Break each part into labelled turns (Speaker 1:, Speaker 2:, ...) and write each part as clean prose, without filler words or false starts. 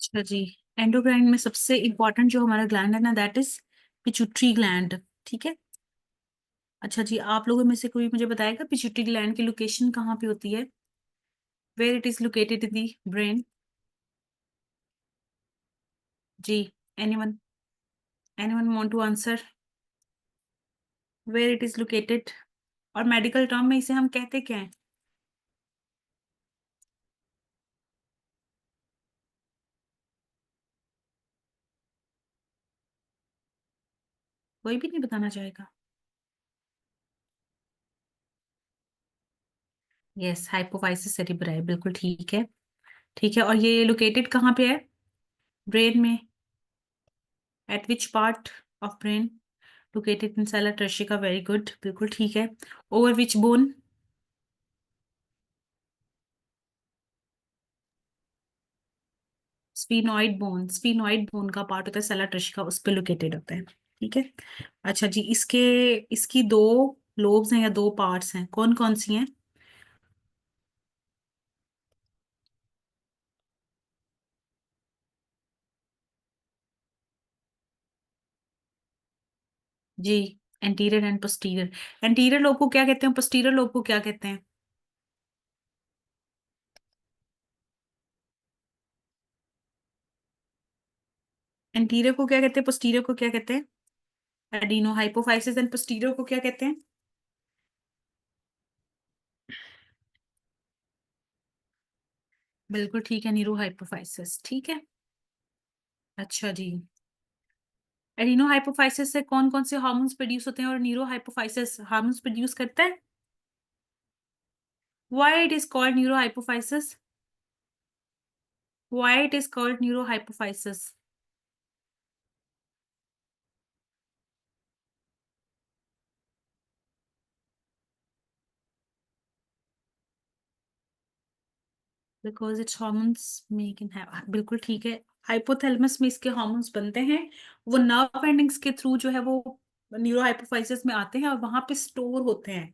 Speaker 1: अच्छा जी। एंडोक्राइन में सबसे इंपॉर्टेंट जो हमारा ग्लैंड है ना, दैट इज पिट्यूटरी ग्लैंड। ठीक है। अच्छा जी, आप लोगों में से कोई मुझे बताएगा पिट्यूटरी ग्लैंड की लोकेशन कहाँ पे होती है? Where it is located in the brain? जी। Anyone? Anyone want to answer? Where it is located? और मेडिकल टर्म में इसे हम कहते क्या हैं? कोई भी नहीं बताना चाहेगा? यस, हाइपोफाइसिस सेरिब्राई, बिल्कुल ठीक है। ठीक है, और ये लोकेटेड कहाँ पे है ब्रेन में? At which part of brain? Located in sella turcica, very good, बिल्कुल ठीक है। Over which bone? Sphenoid bone का पार्ट होता है सेला ट्रेशिका, उस पे लोकेटेड होता है। ठीक है। अच्छा जी, इसके इसकी दो लोब्स हैं या दो पार्ट्स हैं, कौन कौन सी हैं? जी। Anterior and posterior. Anterior lobe को क्या कहते हैं, पोस्टीरियर लोब को क्या कहते हैं? एंटीरियर को क्या कहते हैं, पोस्टीरियर को क्या कहते हैं? Adeno hypophysis. एंड पोस्टीरियर को क्या कहते हैं? बिल्कुल ठीक है, नीरो हाइपोफाइसिस। ठीक है। अच्छा जी। एडिनो हाइपोफाइसिस से कौन कौन से हार्मोन्स प्रोड्यूस होते हैं और नीरो हाइपोफाइसिस हार्मोन्स प्रोड्यूस करता है? Why it is called neuro hypophysis? Why it is called neurohypophysis? Because its hormones make in have, बिल्कुल ठीक है। हाइपोथैलेमस में इसके हार्मोन्स बनते हैं, वो नर्व एंडिंग्स के थ्रू जो है वो न्यूरोहाइपोफाइसिस में आते हैं और वहां पे स्टोर होते हैं।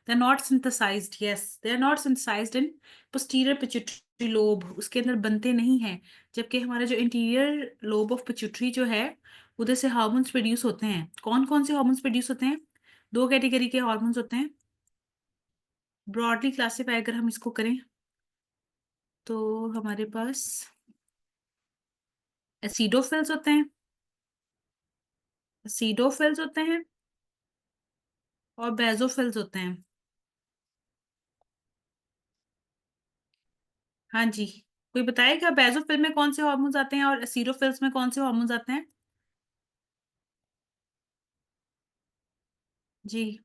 Speaker 1: They are not synthesized, yes, they are not synthesized in posterior pituitary lobe, उसके अंदर बनते नहीं हैं। जबकि हमारा जो इंटीरियर लोब ऑफ पिट्यूटरी जो है, उधर से हार्मोन्स प्रोड्यूस होते हैं। कौन कौन से हार्मोन्स प्रोड्यूस होते हैं? दो कैटेगरी के हार्मोन्स होते हैं। ब्रॉडली क्लासिफाई अगर हम इसको करें तो हमारे पास एसिडोफिल्स होते हैं, एसिडोफिल्स होते हैं और बेसोफिल्स होते हैं। हाँ जी। कोई बताएगा बेसोफिल में कौन से हार्मोन्स आते हैं और एसिडोफिल्स में कौन से हार्मोन्स आते हैं? जी।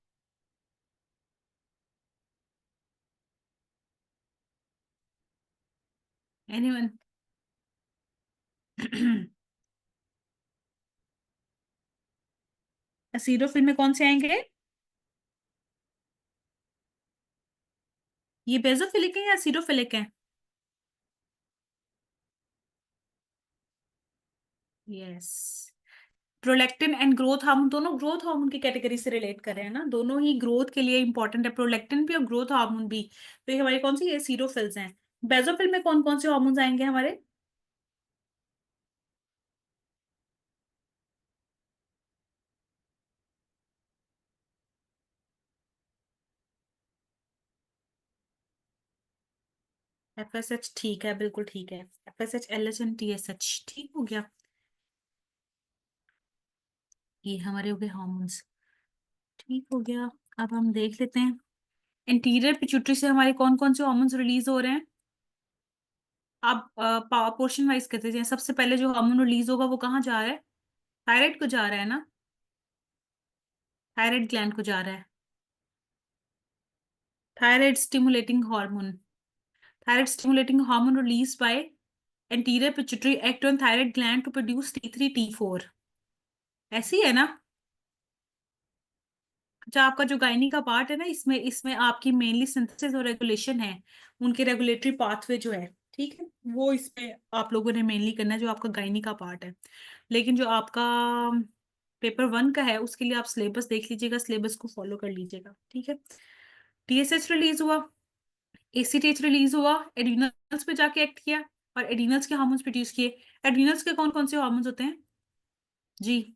Speaker 1: एनीवन? एसिडोफिल में कौन से आएंगे? ये बेसोफिलिक है या एसिडोफिलिक है? Yes. Prolactin and growth hormone दोनों ग्रोथ हार्मोन की कैटेगरी से रिलेट कर रहे हैं ना, दोनों ही ग्रोथ के लिए इंपॉर्टेंट है, प्रोलैक्टिन भी और ग्रोथ हार्मोन भी। तो ये हमारी कौन सी एसिडोफिल्स हैं। बेसोफिल में कौन कौन से हार्मोन्स आएंगे हमारे? एफएसएच, ठीक है, बिल्कुल ठीक है। एफएसएच, एलएच एंड टीएसएच, ठीक हो गया। ये हमारे हो गए हार्मोन्स। ठीक हो गया। अब हम देख लेते हैं इंटीरियर पिट्यूटरी से हमारे कौन कौन से हार्मोन्स रिलीज हो रहे हैं। अब पोर्शन वाइज करते हैं। सबसे पहले जो हार्मोन रिलीज होगा वो कहाँ जा रहा है? थायराइड को जा रहा है ना, थायराइड ग्लैंड को जा रहा है। Thyroid stimulating hormone, thyroid stimulating hormone release by anterior pituitary act on thyroid gland to produce T3 T4। ऐसी है ना? अच्छा, आपका जो गायनी का पार्ट है ना, इसमें इसमें आपकी मेनली सिंथेसिस और रेगुलेशन है, उनके रेगुलेटरी पाथवे जो है, ठीक है, वो इसमें आप लोगों ने मेनली करना है, जो आपका गायनी का पार्ट है। लेकिन जो आपका पेपर वन का है, उसके लिए आप सिलेबस देख लीजिएगा, सिलेबस को फॉलो कर लीजिएगा। ठीक है। टीएसएच रिलीज हुआ, एसीटीएच रिलीज हुआ, एड्रिनल्स पे जाके एक्ट किया, और एड्रीनल्स के हार्मोन्स प्रोड्यूस किए। एड्रीनल्स के कौन कौन से हार्मोन्स होते हैं? जी,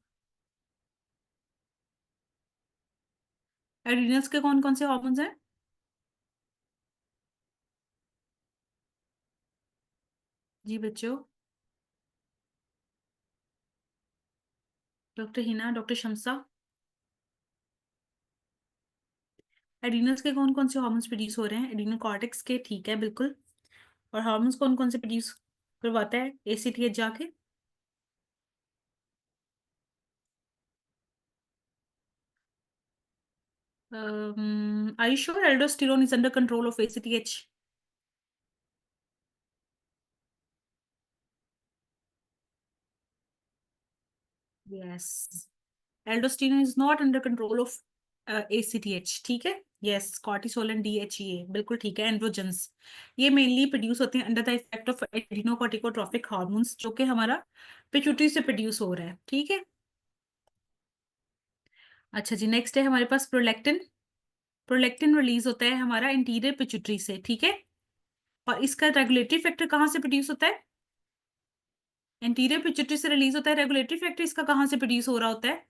Speaker 1: एड्रीनल्स के कौन कौन से हार्मोन्स हैं? जी बच्चों। Doctor Hina, doctor Shamsa, adrenals के कौन कौन से हार्मोन्स प्रोड्यूस हो रहे हैं? एड्रीनल कॉर्टेक्स के, ठीक है बिल्कुल। और हार्मोन्स कौन कौन से प्रोड्यूस करवाता है एसीटीएच जाके? Are you sure aldosterone is under control of ACTH? Yes. Aldosterone is not under control of ACTH, ठीक है? Yes, cortisol and DHEA, बिल्कुल ठीक है। एंड्रोजन्स ये मेनली प्रोड्यूस होते हैं under the effect of adrenocorticotropic hormones, जो कि हमारा पिट्यूटरी से प्रोड्यूस हो रहा है, ठीक है? अच्छा जी, नेक्स्ट है हमारे पास प्रोलैक्टिन। प्रोलैक्टिन रिलीज होता है हमारा इंटीरियर पिट्यूटरी से, ठीक है? और इसका रेगुलेटरी फैक्टर कहाँ से प्रोड्यूस होता है? इंटीरियर पिट्यूटरी से रिलीज होता है। रेगुलेटरी फैक्टर इसका कहाँ से प्रोड्यूस हो रहा होता है?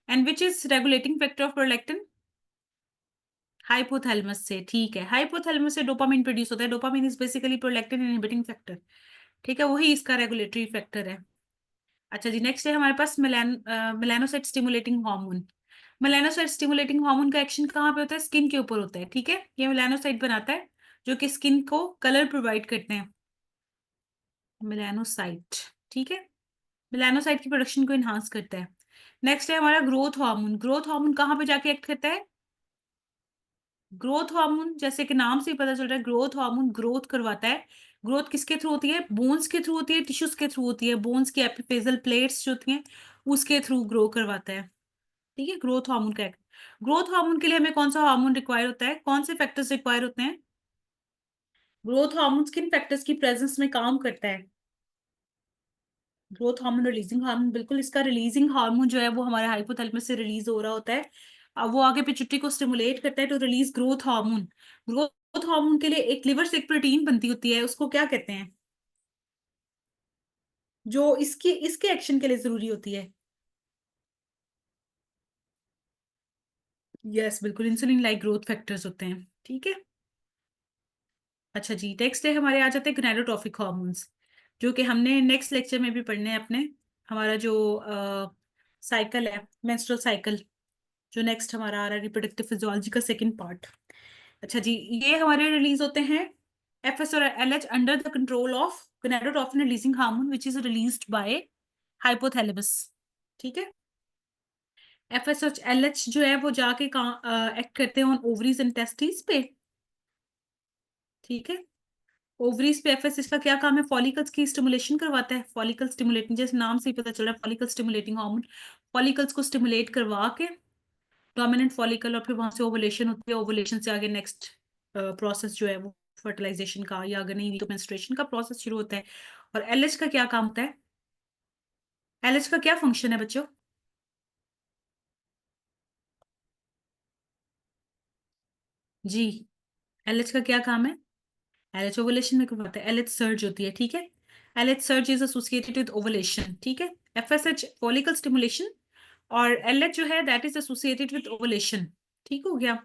Speaker 1: And which is regulating factor of prolactin? Hypothalamus से, ठीक है। हाइपोथैलेमस से डोपामिन प्रोड्यूस होता है। Dopamine is basically prolactin inhibiting factor, ठीक है? वही इसका रेगुलेटरी फैक्टर है। अच्छा जी, नेक्स्ट है हमारे पास melanocyte stimulating hormone. Melanocyte stimulating hormone का एक्शन कहाँ पे होता है? स्किन के ऊपर होता है, ठीक है? ये मेलानोसाइट बनाता है जो कि स्किन को कलर प्रोवाइड करते हैं। मेलानोसाइट, ठीक है? मेलानोसाइट की प्रोडक्शन को इनहांस करता है। नेक्स्ट है हमारा ग्रोथ हार्मोन। ग्रोथ हार्मोन कहाँ पे जाके एक्ट करता है? ग्रोथ हार्मोन जैसे कि नाम से ही पता चल रहा है, ग्रोथ हार्मोन ग्रोथ करवाता है। ग्रोथ किसके थ्रू होती है? बोन्स के थ्रू होती है, टिश्यूज के थ्रू होती है। बोन्स की एपिफेजल प्लेट्स जो होती हैं उसके थ्रू ग्रो करवाता है, ठीक है? ग्रोथ हार्मोन का एक्ट। ग्रोथ हार्मोन के लिए हमें कौन सा हार्मोन रिक्वायर होता है? कौन से फैक्टर्स रिक्वायर होते हैं? ग्रोथ हार्मोन किन फैक्टर्स की प्रेजेंस में काम करता है? ग्रोथ हार्मोन रिलीजिंग हार्मोन, बिल्कुल। इसका रिलीजिंग हार्मोन जो है वो हमारे हाइपोथैलेमस से रिलीज हो रहा होता है। अब वो आगे पिट्यूटरी को स्टिमुलेट करता है to release growth hormone. Growth hormone के लिए एक लिवर से एक प्रोटीन बनती होती है, उसको क्या कहते हैं? जो इसके इसके एक्शन के लिए जरूरी होती है। यस बिल्कुल, इंसुलिन लाइक ग्रोथ फैक्टर्स होते हैं, ठीक है? अच्छा जी, नेक्स्ट है हमारे आ जाते हैं गोनाडोट्रोपिक हार्मोन्स, जो कि हमने नेक्स्ट लेक्चर में भी पढ़ने हैं अपने। हमारा जो साइकिल है, मेंस्ट्रुअल साइकिल, जो नेक्स्ट हमारा आ रहा है रिप्रोडक्टिव फिजियोलॉजी का सेकंड पार्ट। अच्छा जी, ये हमारे रिलीज होते हैं एफएस और LH under the control of gonadotropin releasing hormone which is released by hypothalamus, ठीक है? एफएस और एलएच जो है वो जाके एक्ट करते हैं ऑन ओवरीज एंड टेस्टिस पे, ठीक है? ओवरीज पे एफएस, इसका क्या काम है? फॉलिकल्स की स्टिमुलेशन करवाता है। फॉलिकल स्टिमुलेटिंग, जैसे नाम से ही पता चल रहा है, फॉलिकल स्टिमुलेटिंग हार्मोन। फॉलिकल्स को स्टिमुलेट करवा के डोमिनेंट फॉलिकल, और फिर वहां से ओवुलेशन होती है। ओवुलेशन से आगे नेक्स्ट प्रोसेस जो है वो फर्टिलाइजेशन का, या अगर नहीं तो मेंस्ट्रुएशन का प्रोसेस शुरू होता है। और एलएच का क्या काम होता है? एलएच का क्या फंक्शन है बच्चों? जी, एलएच का क्या काम है? एलएच ओवुलेशन में करवाता है। एलएच सर्ज होती है, ठीक है? LH surge is associated with ovulation, ठीक है? एफएसएच फॉलिकल स्टिमुलेशन, और एलएच जो है that is associated with ovulation, ठीक हो गया?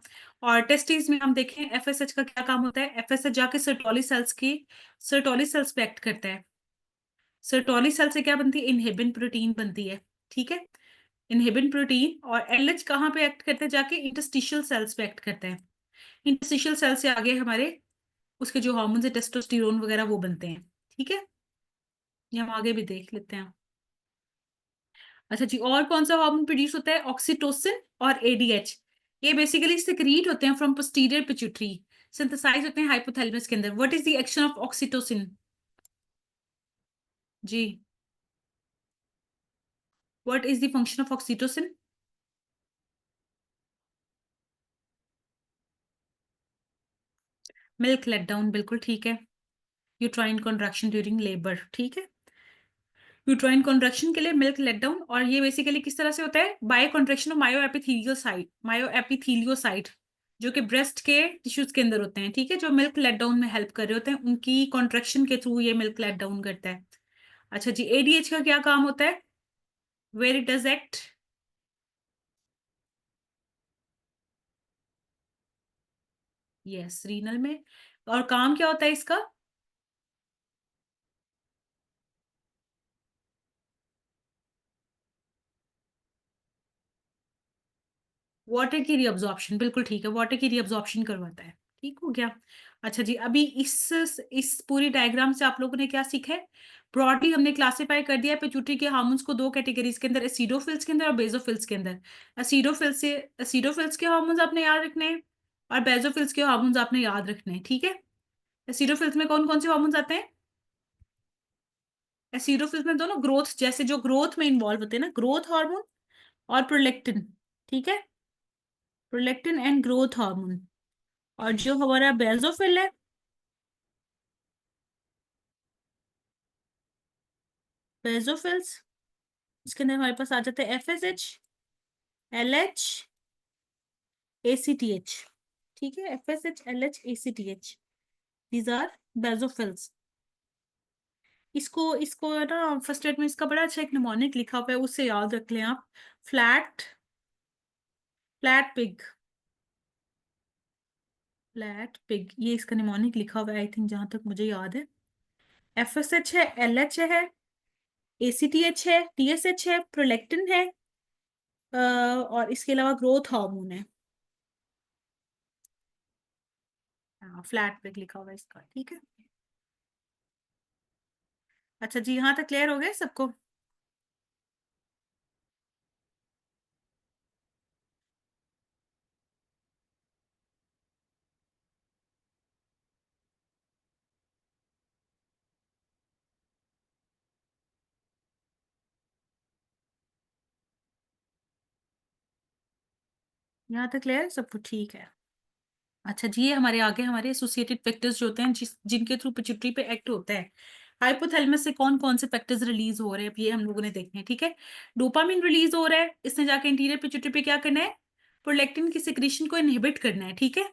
Speaker 1: और टेस्टिस में हम देखें एफएसएच का क्या काम होता है? एफएसएच जाके सर्टोली सेल्स की, सर्टोली सेल्स पे एक्ट करता है। सर्टोली सेल से क्या बनती है? इनहिबिन प्रोटीन बनती है, ठीक है? Inhibin protein. और एलएच कहाँ पे एक्ट करते हैं? जाके इंटरस्टिशियल सेल्स पे एक्ट करते हैं। इंटरस्टिशियल सेल से आगे हमारे उसके जो हार्मोन्स है टेस्टोस्टेरोन वगैरह वो बनते हैं, ठीक है? ये हम आगे भी देख लेते हैं। अच्छा जी, और कौन सा हार्मोन प्रोड्यूस होता है? ऑक्सीटोसिन और एडीएच। ये बेसिकली सेक्रीट होते हैं फ्रॉम पोस्टीरियर पिट्यूटरी, सिंथेसाइज होते हैं हाइपोथैलेमस के अंदर। What is the action of oxytocin? जी, what is the function of oxytocin? Milk let down, बिल्कुल ठीक है। यूट्राइन कॉन्ट्रैक्शन ड्यूरिंग लेबर, ठीक है? यूट्राइन कॉन्ट्रैक्शन के लिए मिल्क लेट डाउन। और ये बेसिकली किस तरह से होता है? बाय कॉन्ट्रैक्शन ऑफ मायो एपिथेलियोसाइट, मायो एपिथेलियोसाइट, जो कि ब्रेस्ट के टिश्यूज के अंदर होते हैं, ठीक है, जो मिल्क लेट डाउन में हेल्प कर रहे होते हैं, उनकी कॉन्ट्रेक्शन के थ्रू ये मिल्क लेट डाउन करता है। अच्छा जी, एडीएच का क्या काम होता है? Where it does act? Yes, renal में। और काम क्या होता है इसका? वाटर की रीअब्जॉर्प्शन, बिल्कुल ठीक है, वाटर की रीअब्जॉर्प्शन करवाता है। ठीक हो गया। अच्छा जी, अभी इस पूरी डायग्राम से आप लोगों ने क्या सीखा है? ब्रॉडली हमने क्लासिफाई कर दिया है पिट्यूटरी के हार्मोन्स को दो कैटेगरीज के अंदर, एसिडोफिल्स के अंदर और बेसोफिल्स के अंदर। एसिडोफिल्स के हार्मोन्स आपने याद रखने हैं और बेसोफिल्स के हार्मोन्स आपने याद रखने हैं, ठीक है। एसिडोफिल्स में कौन कौन से हार्मोन्स आते हैं? एसिडोफिल्स में दोनों ग्रोथ, जैसे जो ग्रोथ में इन्वॉल्व होते हैं ना, ग्रोथ हार्मोन और प्रोलेक्टिन, ठीक है, प्रोलेक्टिन एंड ग्रोथ हार्मोन। और जो हमारा बेसोफिल है, बेसोफिल्स, इसके अंदर हमारे पास आ जाते हैं एफएसएच, एलएच, एसीटीएच, ठीक है, FSH, LH, ACTH, these are basophils. इसको इसको ना फर्स्ट एड में इसका बड़ा अच्छा एक निमोनिक लिखा हुआ है, उससे याद रख लें आप। Flat flat pig, flat pig, ये इसका निमोनिक लिखा हुआ है आई थिंक, जहां तक मुझे याद है। एफएसएच है, एलएच है, एसीटीएच है, टीएसएच है, प्रोलेक्टिन है, और इसके अलावा ग्रोथ हार्मोन है। हाँ, फ्लैट पिग लिखा हुआ है इसका, ठीक है। अच्छा जी, यहाँ तक क्लियर हो गया सबको? यहाँ तक क्लियर है सबको, ठीक है। अच्छा जी, ये हमारे आगे हमारे एसोसिएटेड फैक्टर्स जो होते हैं जिनके थ्रू पिट्यूटरी पे एक्ट होता है। हाइपोथैलेमस से कौन कौन से फैक्टर्स रिलीज हो रहे हैं, अब ये हम लोगों ने देखने हैं, ठीक है। डोपामिन रिलीज हो रहा है, इसने जाके इंटीरियर पिट्यूटरी पे क्या करना है? प्रोलेक्टिन की सिक्रीशन को इनहिबिट करना है, ठीक है।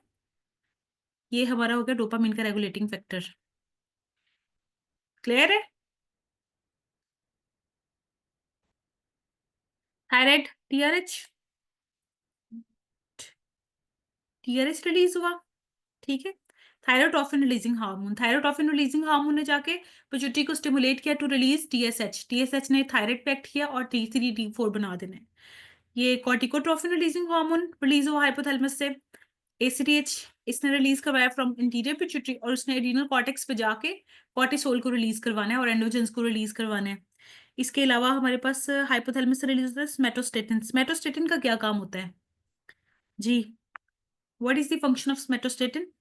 Speaker 1: ये हमारा हो गया डोपामिन का रेगुलेटिंग फैक्टर। क्लियर है? थायराइड, टीआरएच, टीआरएच रिलीज हुआ, ठीक है। थायरोटॉफिन रिलीजिंग हार्मोन, थायरोटॉफिन रिलीजिंग हार्मोन ने जाके पिट्यूटरी को स्टिमुलेट किया टू रिलीज टीएसएच, टीएसएच ने थायराइड पे एक्ट किया और T3 T4 बना देना है। ये कॉर्टिकोट्रोफिन रिलीजिंग हार्मोन रिलीज हुआ हाइपोथैलेमस से। एसीटीएच इसने रिलीज करवाया फ्रॉम इंटीरियर पिट्यूटरी और उसने एड्रीनल कॉर्टेक्स पे जाके कॉर्टिसोल को रिलीज करवाना है और एंडोजेंस को रिलीज करवाना है। इसके अलावा हमारे पास हाइपोथैलेमस से रिलीज होता है स्मेटोस्टेटिन। स्मेटोस्टेटिन का क्या काम होता है जी? What is the function of somatostatin?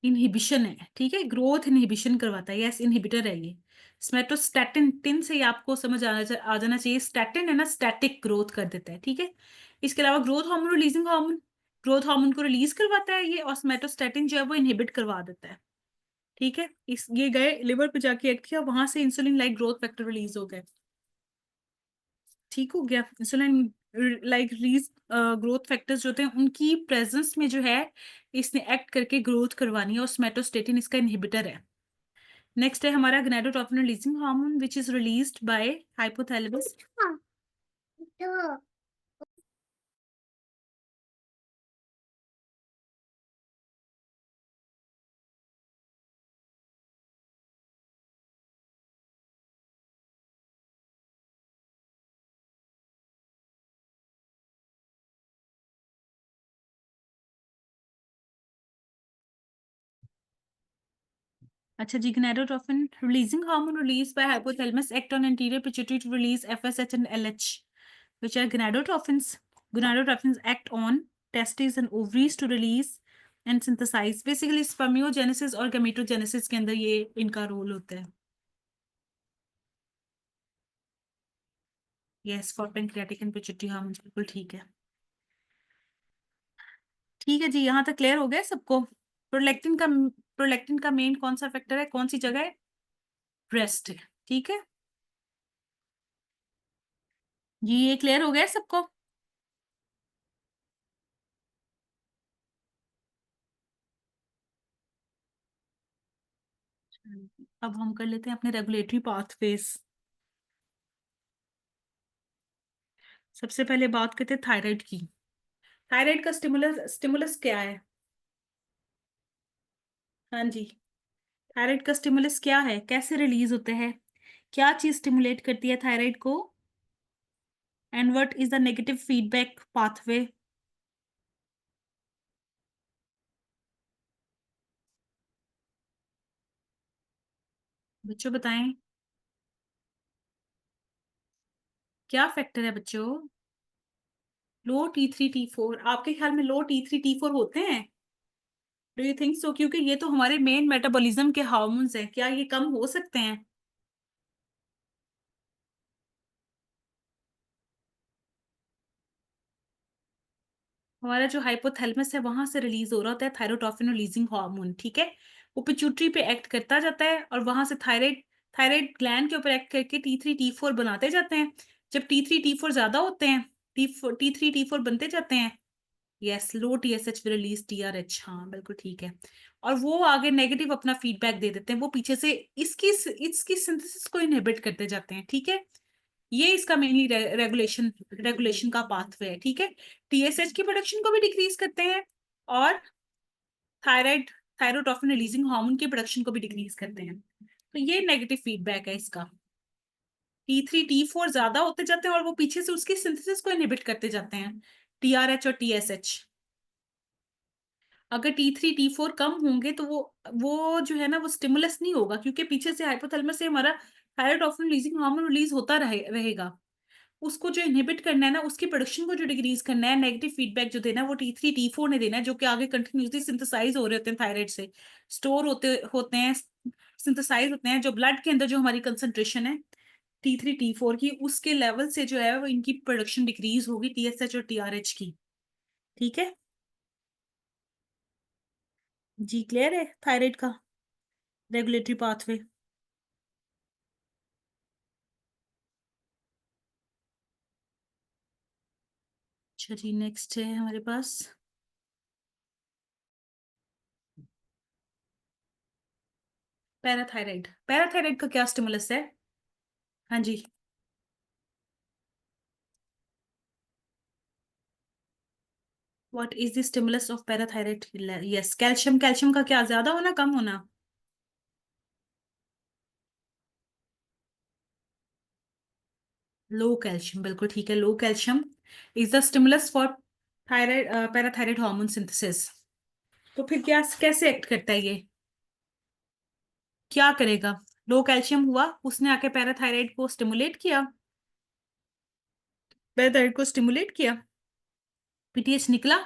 Speaker 1: Inhibition है, ठीक है, ग्रोथ इनहिबिशन करवाता है, यस, इनहिबिटर है ये। स्मेटोस्टैटिन, टिन से ही आपको समझ आ जाना चाहिए, स्टैटिन है ना, स्टैटिक ग्रोथ कर देता है, ठीक है। इसके अलावा growth hormone releasing hormone, growth hormone को रिलीज करवाता है ये, और स्मेटोस्टैटिन जो है वो इनहिबिट करवा देता है, ठीक है। इस ये गए लिवर पे जाके एक्ट किया, वहां से insulin like growth factor release हो गए, ठीक हो गया। Insulin like release growth factors जो होते हैं उनकी प्रेजेंस में जो है इसने एक्ट करके ग्रोथ करवानी है, और स्मेटोस्टेटिन इसका इनहिबिटर है। नेक्स्ट है हमारा gonadotropin releasing hormone which is released by hypothalamus. अच्छा जी, gonadotropin releasing hormone released by hypothalamus act on anterior pituitary to release FSH and LH, which are gonadotrophins. Gonadotrophins act on testes and ovaries to release and synthesize. Basically spermiogenesis और gametogenesis के अंदर ये इनका role होता है। Yes, for pancreatic and pituitary hormones, बिल्कुल ठीक है। ठीक है जी, यहाँ तक क्लियर हो गया सबको? प्रोलेक्टिन का मेन कौन सा फैक्टर है, कौन सी जगह है? ब्रेस्ट है, ठीक है। जी ये क्लियर हो गया सबको? अब हम कर लेते हैं अपने रेगुलेटरी पाथवेज। सबसे पहले बात करते हैं थायराइड की। थायराइड का स्टिमुलस स्टिमुलस क्या है? हाँ जी। थायराइड का स्टिमुलस क्या है, कैसे रिलीज होते हैं, क्या चीज स्टिमुलेट करती है थायराइड को, and what is the negative feedback pathway? बच्चों बताएं। क्या फैक्टर है बच्चों? लो T3 T4। आपके ख्याल में लो T3 T4 होते हैं? Do you think so? क्योंकि ये तो हमारे मेन मेटाबॉलिज्म के हार्मोन्स हैं, क्या ये कम हो सकते हैं? हमारा जो हाइपोथैलेमस है वहां से रिलीज हो रहा होता है थायरोटॉफिन रिलीजिंग हार्मोन, ठीक है। वो पिट्यूटरी पे एक्ट करता जाता है और वहां से थायराइड थायराइड ग्लैंड के ऊपर एक्ट करके T3 T4 बनाते जाते हैं। जब T3 T4 ज्यादा होते हैं, T3 T4 बनते जाते हैं। Yes, low TSH will release TRH। हाँ बिल्कुल ठीक है। और वो आगे नेगेटिव अपना फीडबैक दे देते हैं, वो पीछे से इसकी इसकी सिंथेसिस को इनहिबिट करते जाते हैं, ठीक है। ये इसका मेनली रेगुलेशन रेगुलेशन का पाथवे है, ठीक है। TSH की प्रोडक्शन को भी डिक्रीज करते हैं और थायराइड थायरोटॉफिन रिलीजिंग हार्मोन की प्रोडक्शन को भी डिक्रीज करते हैं। तो ये नेगेटिव फीडबैक है इसका। T3 T4 ज्यादा होते जाते हैं और वो पीछे से उसकी सिंथेसिस को इनहिबिट करते जाते हैं, TRH और TSH। अगर T3 T4 कम होंगे तो वो जो है ना वो स्टिमुलस नहीं होगा, क्योंकि पीछे से हाइपोथैलेमस से हमारा थायराइड रिलीजिंग हार्मोन रिलीज होता रहेगा। उसको जो इनहिबिट करना है ना, उसकी प्रोडक्शन को जो डिक्रीज करना है, नेगेटिव फीडबैक जो देना है वो T3 T4 ने देना है, जो कि आगे कंटिन्यूसली सिंथेसाइज हो रहे होते हैं थायराइड से, स्टोर होते होते हैं, सिंथेसाइज होते हैं। जो ब्लड के अंदर जो हमारी कंसंट्रेशन है T3 T4 की, उसके लेवल से जो है वो इनकी प्रोडक्शन डिक्रीज होगी, TSH और TRH की, ठीक है। जी क्लियर है थायराइड का रेगुलेटरी पाथवे? अच्छा जी, नेक्स्ट है हमारे पास पैराथायराइड। पैराथायराइड का क्या स्टिमुलस है? हाँ जी। What is the stimulus of parathyroid? Yes, calcium. Calcium का क्या, ज्यादा होना कम होना? लो कैल्शियम, बिल्कुल ठीक है, low calcium is the stimulus for thyroid parathyroid hormone synthesis. तो फिर क्या, कैसे एक्ट करता है ये? क्या करेगा? लो कैल्शियम हुआ, उसने आके पैराथायराइड को स्टिमुलेट किया, पैराथायराइड को स्टिमुलेट किया, PTH निकला।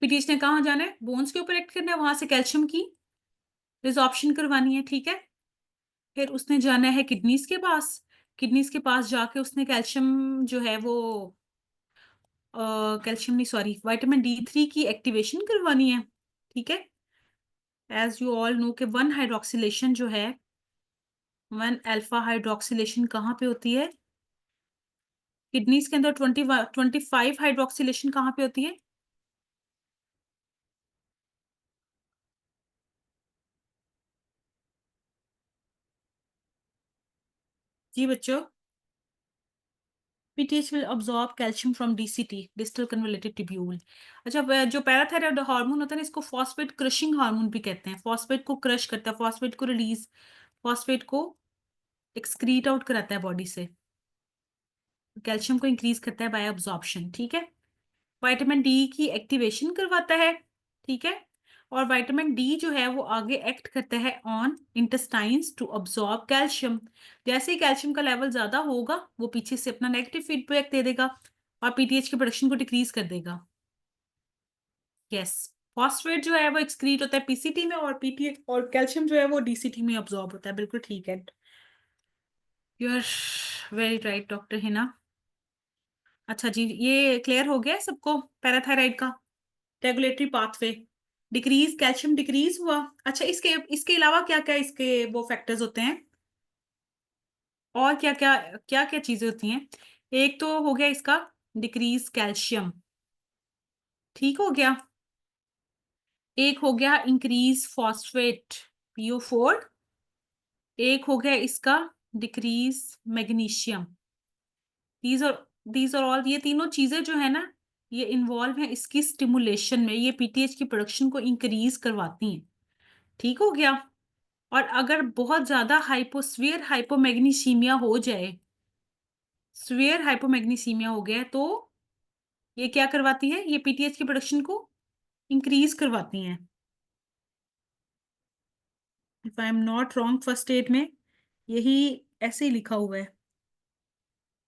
Speaker 1: PTH ने कहाँ जाना है? बोन्स के ऊपर एक्ट करना है, वहां से कैल्शियम की रिजॉर्प्शन करवानी है, ठीक है। फिर उसने जाना है किडनीज के पास। किडनीज के पास जाके उसने कैल्शियम जो है वो कैल्शियम नहीं, सॉरी, विटामिन D3 की एक्टिवेशन करवानी है, ठीक है। एज यू ऑल नो कि वन हाइड्रोक्सिलेशन जो है, वन अल्फा हाइड्रोक्सिलेशन कहाँ पे होती है? किडनीज के अंदर 25 हाइड्रोक्सिलेशन कहाँ पे होती है? जी बच्चों। PTH will absorb calcium from DCT, distal convoluted tubule। अच्छा, जो पैराथायराइड हार्मोन होता है ना, इसको फॉस्फेट क्रशिंग हार्मोन भी कहते हैं। फॉस्फेट को क्रश करता है, फॉस्फेट को रिलीज, फॉस्फेट को एक्सक्रीट आउट कराता है बॉडी से। कैल्शियम को इंक्रीज करता है बाय अब्जॉर्प्शन, ठीक है। विटामिन डी की एक्टिवेशन करवाता है, ठीक है। और विटामिन डी जो है वो आगे एक्ट करता है on intestines to absorb calcium. जैसे ही कैल्शियम का लेवल ज्यादा होगा, वो पीछे से अपना नेगेटिव फीडबैक दे देगा और PTH की प्रोडक्शन को डिक्रीज कर देगा। यस, फॉस्फेट जो है वो एक्सक्रीट होता है PCT में, और PTH और कैल्शियम जो है वो DCT में अब्सॉर्ब होता है, बिल्कुल ठीक है। You are very right doctor Hina. अच्छा जी, ये क्लियर हो गया है सबको पैराथायराइड का regulatory pathway? Decrease, calcium decrease हुआ। अच्छा, इसके इसके अलावा क्या क्या इसके वो फैक्टर्स होते हैं, और क्या क्या चीजें होती हैं? एक तो हो गया इसका डिक्रीज कैल्शियम, ठीक हो गया। एक हो गया इंक्रीज फॉस्फेट, PO4। एक हो गया इसका डिक्रीज मैग्नीशियम। दीज और दीज और ऑल, ये तीनों चीजें जो है ना, ये इन्वॉल्व है इसकी स्टिमुलेशन में, ये पीटीएच की प्रोडक्शन को इंक्रीज करवाती हैं, ठीक हो गया। और अगर बहुत ज्यादा हाइपोस्फियर हाइपोमैग्नीसीमिया हो जाए, स्फीयर हाइपोमैग्नीसीमिया हो गया तो ये क्या करवाती है, ये पीटीएच की प्रोडक्शन को इंक्रीज करवाती हैं। If I am not wrong, first aid में यही ऐसे ही लिखा हुआ है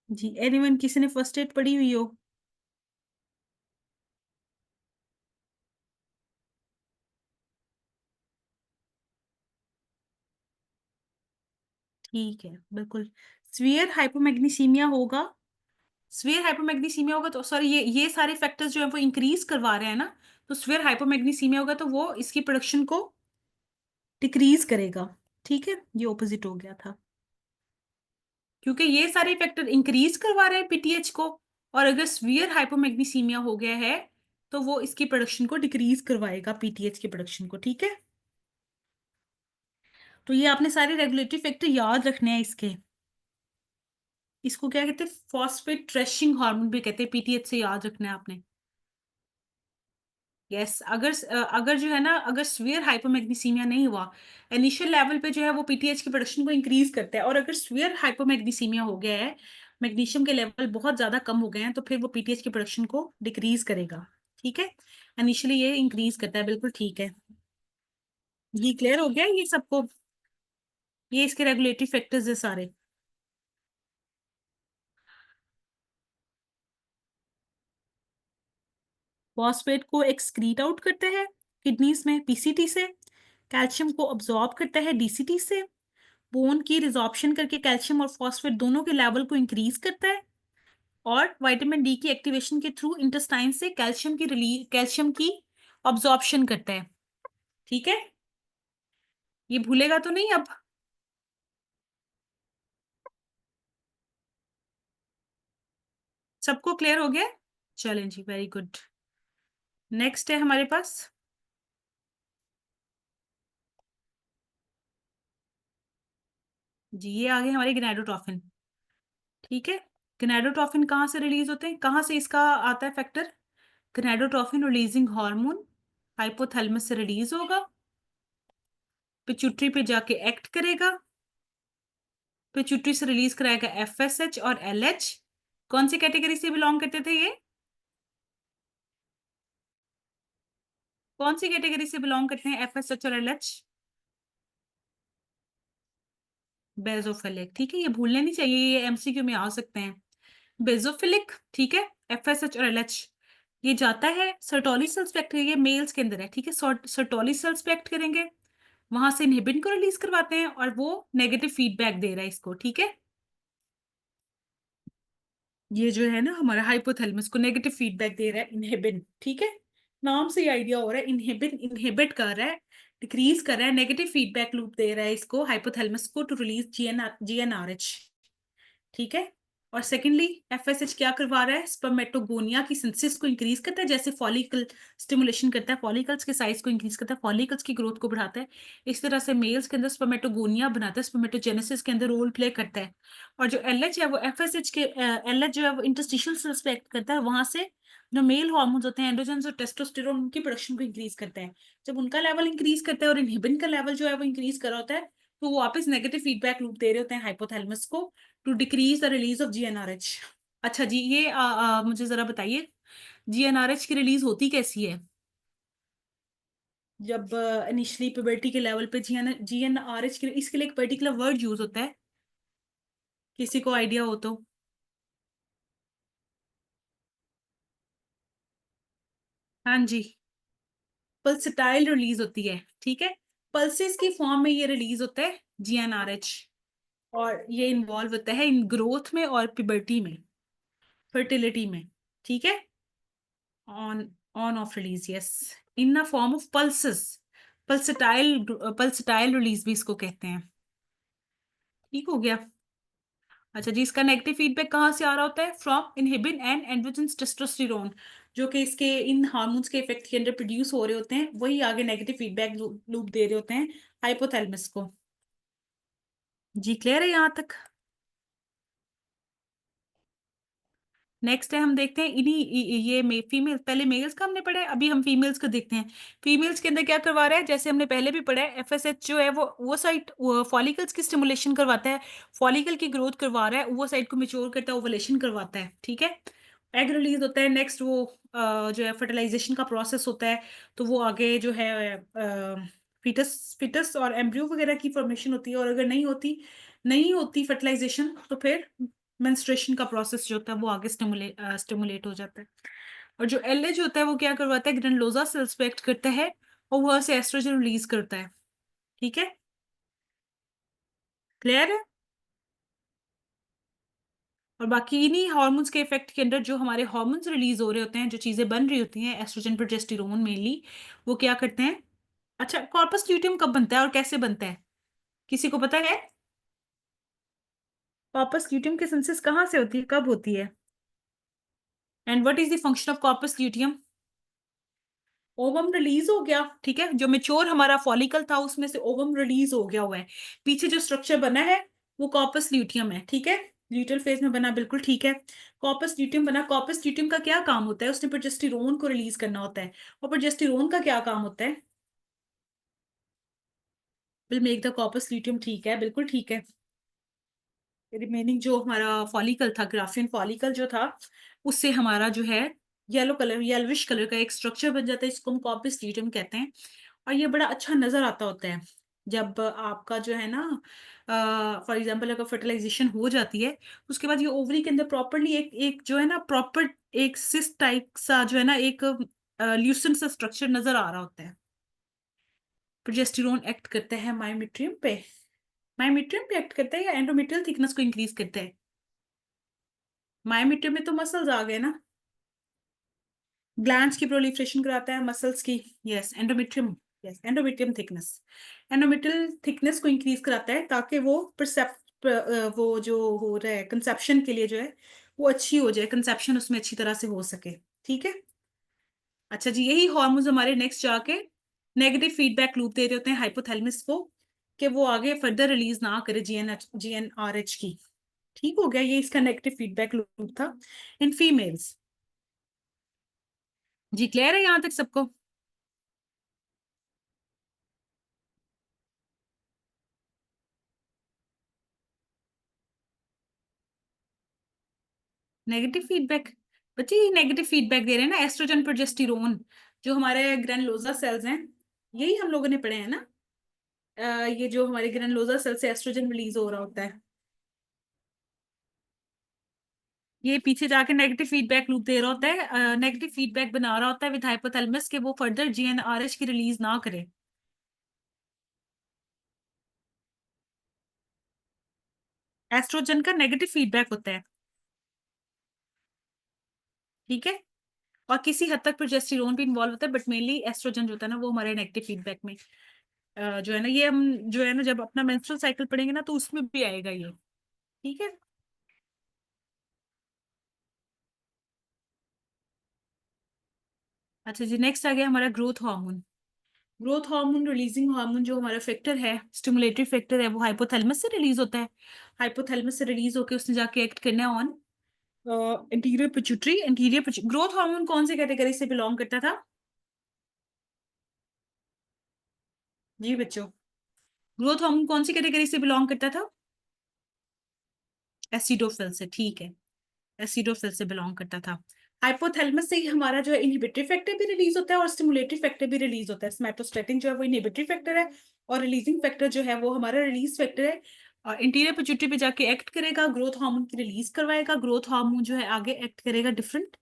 Speaker 1: जी। एनीवन, किसी ने फर्स्ट एड पढ़ी हुई हो? ठीक है, बिल्कुल। स्फीयर हाइपोमैग्नीसीमिया होगा, स्फीयर हाइपोमैग्नीसीमिया होगा तो सॉरी, ये सारे फैक्टर्स जो है वो इंक्रीज करवा रहे हैं ना, तो स्फीयर हाइपोमैग्नीसीमिया होगा तो वो इसकी प्रोडक्शन को डिक्रीज करेगा, ठीक है। ये ऑपोजिट हो गया था, क्योंकि ये सारे फैक्टर इंक्रीज करवा रहे हैं पीटीएच को, और अगर स्फीयर हाइपोमैग्नीसीमिया हो गया है तो वो इसकी प्रोडक्शन को डिक्रीज करवाएगा, पीटीएच की प्रोडक्शन को, ठीक है। तो ये आपने सारे रेगुलेटरी फैक्टर याद रखने हैं इसके। इसको क्या कहते हैं, फॉस्फेट ट्रेशिंग हार्मोन भी कहते हैं, पीटीएच से याद रखना है आपने। यस, अगर जो है ना, अगर स्फीयर हाइपोमैग्नीसीमिया नहीं हुआ, इनिशियल लेवल पे जो है वो पीटीएच की प्रोडक्शन को इंक्रीज करता है, और अगर स्फीयर हाइपोमैग्नीसीमिया हो गया है, मैग्नीशियम के लेवल बहुत ज्यादा कम हो गए हैं, तो फिर वो पीटीएच की प्रोडक्शन को डिक्रीज करेगा, ठीक है। इनिशियली ये इंक्रीज करता है, बिल्कुल ठीक है। ये क्लियर हो गया ये सबको, ये इसके रेगुलेटरी फैक्टर्स है सारे। फॉस्फेट को एक्सक्रीट आउट करता है किडनीज में, पीसीटी से। कैल्शियम को अब्सॉर्ब करता है, डीसीटी से। बोन की रिजॉर्प्शन करके कैल्शियम और फॉस्फेट दोनों के लेवल को इंक्रीज करता है। और विटामिन डी की एक्टिवेशन के थ्रू इंटेस्टाइन से कैल्शियम की अब्सॉर्प्शन करता है, ठीक है। ये भूलेगा तो नहीं अब? सबको क्लियर हो गया? चलें जी, वेरी गुड। नेक्स्ट है हमारे पास जी, ये आगे हमारे गनाडोट्रोफिन, ठीक है। गनाडोट्रोफिन कहाँ से रिलीज होते हैं, कहाँ से इसका आता है फैक्टर? गनाडोट्रोफिन रिलीजिंग हार्मोन हाइपोथैलेमस से रिलीज होगा, पिट्यूटरी पे जाके एक्ट करेगा, पिट्यूटरी से रिलीज कराएगा FSH और LH। कौन सी कैटेगरी से बिलोंग करते थे ये, कौन सी कैटेगरी से बिलोंग करते हैं FSH और LH? बेजोफिलिक, ठीक है, ये भूलने नहीं चाहिए, ये MCQ में आ सकते हैं। बेजोफिलिक, ठीक है। FSH और LH ये जाता है सर्टोली सेल्स पे एक्ट करेंगे, मेल्स के अंदर है, ठीक है। सर्टोली सेल्स पे एक्ट करेंगे, वहां से इनहिबिन को रिलीज करवाते हैं, और वो नेगेटिव फीडबैक दे रहा है इसको, ठीक है। ये जो है ना हमारा हाइपोथैलेमस को नेगेटिव फीडबैक दे रहा है, इनहिबिन, ठीक है। नाम से ही आइडिया हो रहा है, इनहिबिन इनहिबिट कर रहा है, डिक्रीज कर रहा है, नेगेटिव फीडबैक लूप दे रहा है इसको, हाइपोथैलेमस को, टू रिलीज GnRH, ठीक है। और सेकेंडली FSH क्या करवा रहा है, स्पर्मेटोगोनिया की सिंथेसिस को इंक्रीज करता है, जैसे फॉलिकल स्टिमुलेशन करता है, फॉलिकल्स के साइज को इंक्रीज करता है, फॉलिकल्स की ग्रोथ को बढ़ाता है। इस तरह से मेल्स के अंदर स्पर्मेटोगोनिया बनाता है, स्पर्मेटोजेनेसिस के अंदर रोल प्ले करता है। और जो LH है वो FSH के LH जो है वो इंटरस्टिशियल सेल्स पे एक्ट करता है, वहां से जो मेल हार्मोन्स होते हैं, एंड्रोजन्स और टेस्टोस्टेरोन, उनकी प्रोडक्शन को इंक्रीज करता है। जब उनका लेवल इंक्रीज करता है और इनहिबिन का लेवल जो है वो इंक्रीज कर रहा होता है, तो वो वापस नेगेटिव फीडबैक लूप दे रहे होते हैं हाइपोथैलेमस को, to decrease the release of GnRH। अच्छा जी, ये मुझे जरा बताइए, GnRH की रिलीज होती कैसी है? जब इनिशियली प्यूबर्टी के लेवल पे GnRH के, इसके लिए एक पर्टिकुलर वर्ड यूज होता है, किसी को आइडिया हो तो? हाँ जी, पल्सटाइल रिलीज होती है, ठीक है। पल्सेस की फॉर्म में ये रिलीज होता है GnRH, और ये इन्वॉल्व होता है इन ग्रोथ में और प्यूबर्टी में, फर्टिलिटी में, ठीक है। On on off release, yes, in the form of pulses. Pulsatile release भी इसको कहते हैं, ठीक हो गया। अच्छा जी, इसका नेगेटिव फीडबैक कहाँ से आ रहा होता है? From inhibin and androgen testosterone, जो कि इसके इन हार्मोन्स के इफेक्ट के अंदर प्रोड्यूस हो रहे होते हैं, वही आगे नेगेटिव फीडबैक लूप दे रहे होते हैं हाइपोथैलेमस को। जी क्लियर है यहाँ तक? नेक्स्ट है, हम देखते हैं इन्हीं ये फीमेल, पहले मेल्स का हमने पढ़ा है, अभी हम फीमेल्स को देखते हैं। फीमेल्स के अंदर क्या करवा रहा है, जैसे हमने पहले भी पढ़ा है, एफएसएच जो है वो साइट फॉलिकल्स की स्टिमुलेशन करवाता है, फॉलिकल की ग्रोथ करवा रहा है, वो साइट को मेच्योर करता है, ओवुलेशन करवाता है, ठीक है। एग रिलीज होता है, नेक्स्ट वो जो है फर्टिलाइजेशन का प्रोसेस होता है, तो वो आगे जो है फीटस फीटस और एम्ब्रियो वगैरह की फॉर्मेशन होती है, और अगर नहीं होती फर्टिलाइजेशन, तो फिर मेंस्ट्रुएशन का प्रोसेस जो होता है वो आगे स्टिमुलेट हो जाता है। और जो एलएच होता है वो क्या करवाता है, ग्रैनुलोसा सेल्स पे एक्ट करता है, और वहां से एस्ट्रोजन रिलीज करता है, ठीक है। क्लियर है? और बाकी इन्हीं हार्मोन्स के इफेक्ट के अंदर जो हमारे हार्मोन्स रिलीज हो रहे होते हैं, जो चीजें बन रही होती हैं, एस्ट्रोजन प्रोजेस्टेरोन मेनली, वो क्या करते हैं। अच्छा, कॉर्पस ल्यूटियम कब बनता है और कैसे बनता है, किसी को पता है? कॉर्पस ल्यूटियम की सिंथेसिस कहाँ से होती है, कब होती है? And what is the function of corpus luteum? Ovum release हो गया, ठीक है, जो मेच्योर हमारा फॉलिकल था उसमें से ओवम रिलीज हो गया हुआ है, पीछे जो स्ट्रक्चर बना है वो कॉर्पस ल्यूटियम है, ठीक है। ल्यूटियल फेज में बना, बिल्कुल ठीक है। कॉर्पस ल्यूटियम बना, कॉर्पस ल्यूटियम का क्या काम होता है, उसने प्रोजेस्टेरोन को रिलीज करना होता है, और प्रोजेस्टेरोन का क्या काम होता है? Will make the corpus luteum, ठीक है, बिल्कुल ठीक है। रिमेनिंग जो हमारा फॉलिकल था, ग्राफियन फॉलिकल जो था, उससे हमारा जो है येलो कलर, येलोविश कलर का एक स्ट्रक्चर बन जाता है, इसको हम कॉर्पस ल्यूटियम कहते हैं। और ये बड़ा अच्छा नजर आता होता है जब आपका जो है ना, फॉर एग्जांपल अगर फर्टिलाइजेशन हो जाती है, उसके बाद ये ओवरी के अंदर प्रॉपरली एक एक जो है ना प्रॉपर एक सिस्ट टाइप सा जो है ना, एक ल्यूसेंट सा स्ट्रक्चर नजर आ रहा होता है। प्रोजेस्टेरोन एक्ट करता है मायोमेट्रियम पे, मायोमेट्रियम पे एक्ट करता है या एंडोमेट्रियल थिकनेस को इंक्रीज करता है? मायोमेट्रियम में तो मसल्स आ गए ना, ग्लैंड्स की प्रोलिफरेशन कराता है, मसल्स की। Yes endometrium, yes endometrium thickness, endometrial thickness को इंक्रीज कराता है, ताकि वो परसेप्ट वो जो हो रहा है कंसेप्शन के लिए जो है वो अच्छी हो जाए, कंसेप्शन उसमें अच्छी तरह से हो सके, ठीक है। अच्छा जी, यही हॉर्मोन्स हमारे नेक्स्ट जाके नेगेटिव फीडबैक लूप दे रहे होते हैं हाइपोथैलेमस को, कि वो आगे फर्दर रिलीज ना करे जीएनआरएच की। ठीक हो गया, ये इसका नेगेटिव फीडबैक लूप था इन फीमेल्स। जी क्लियर है यहाँ तक सबको? नेगेटिव फीडबैक, बच्चे ये नेगेटिव फीडबैक दे रहे हैं ना एस्ट्रोजन प्रोजेस्टेरोन, जो हमारे ग्रैनुलोसा सेल्स हैं, यही हम लोगों ने पढ़े हैं ना। ये जो हमारे ग्रैनुलोसा सेल से एस्ट्रोजन रिलीज हो रहा होता है, ये पीछे जाके नेगेटिव फीडबैक लूप दे रहा होता है, नेगेटिव फीडबैक बना रहा होता है विद हाइपोथैलेमस के वो फर्दर जीएनआरएच की रिलीज ना करे। एस्ट्रोजन का नेगेटिव फीडबैक होता है, ठीक है। और किसी हद तक प्रोजेस्टेरोन भी इन्वॉल्व होता है, बट मेनली एस्ट्रोजन जो होता है ना वो हमारे नेगेटिव फीडबैक में जो है ना, ये हम जो है ना जब अपना मेंस्ट्रुअल साइकिल पढ़ेंगे ना तो उसमें भी आएगा ये, ठीक है। अच्छा जी, नेक्स्ट आ गया हमारा growth hormone. Growth hormone releasing hormone जो हमारा फैक्टर है, स्टिमुलेटरी फैक्टर है, वो हाइपोथैलेमस से रिलीज होता है। हाइपोथैलेमस से रिलीज होकर उसने जाके एक्ट करना है on interior pituitary. Growth hormone कौन से कैटेगरी से बिलोंग करता था? जी बच्चों, ग्रोथ हार्मोन कौन सी कैटेगरी से बिलोंग करता था? एसिडोफिल से, ठीक है, एसिडोफिल से बिलोंग करता था। हाइपोथैलेमस से ही हमारा जो है इनहिबिटरी फैक्टर भी रिलीज होता है और स्टिमुलेटरी फैक्टर भी रिलीज होता है। सोमैटोस्टेटिन जो है वो इनहिबिटरी फैक्टर है, और रिलीजिंग फैक्टर जो है वो हमारा रिलीज फैक्टर है। और इंटीरियर पिट्यूटरी पे जाके एक्ट करेगा, ग्रोथ हार्मोन की रिलीज करवाएगा। ग्रोथ हार्मोन जो है आगे एक्ट करेगा डिफरेंट,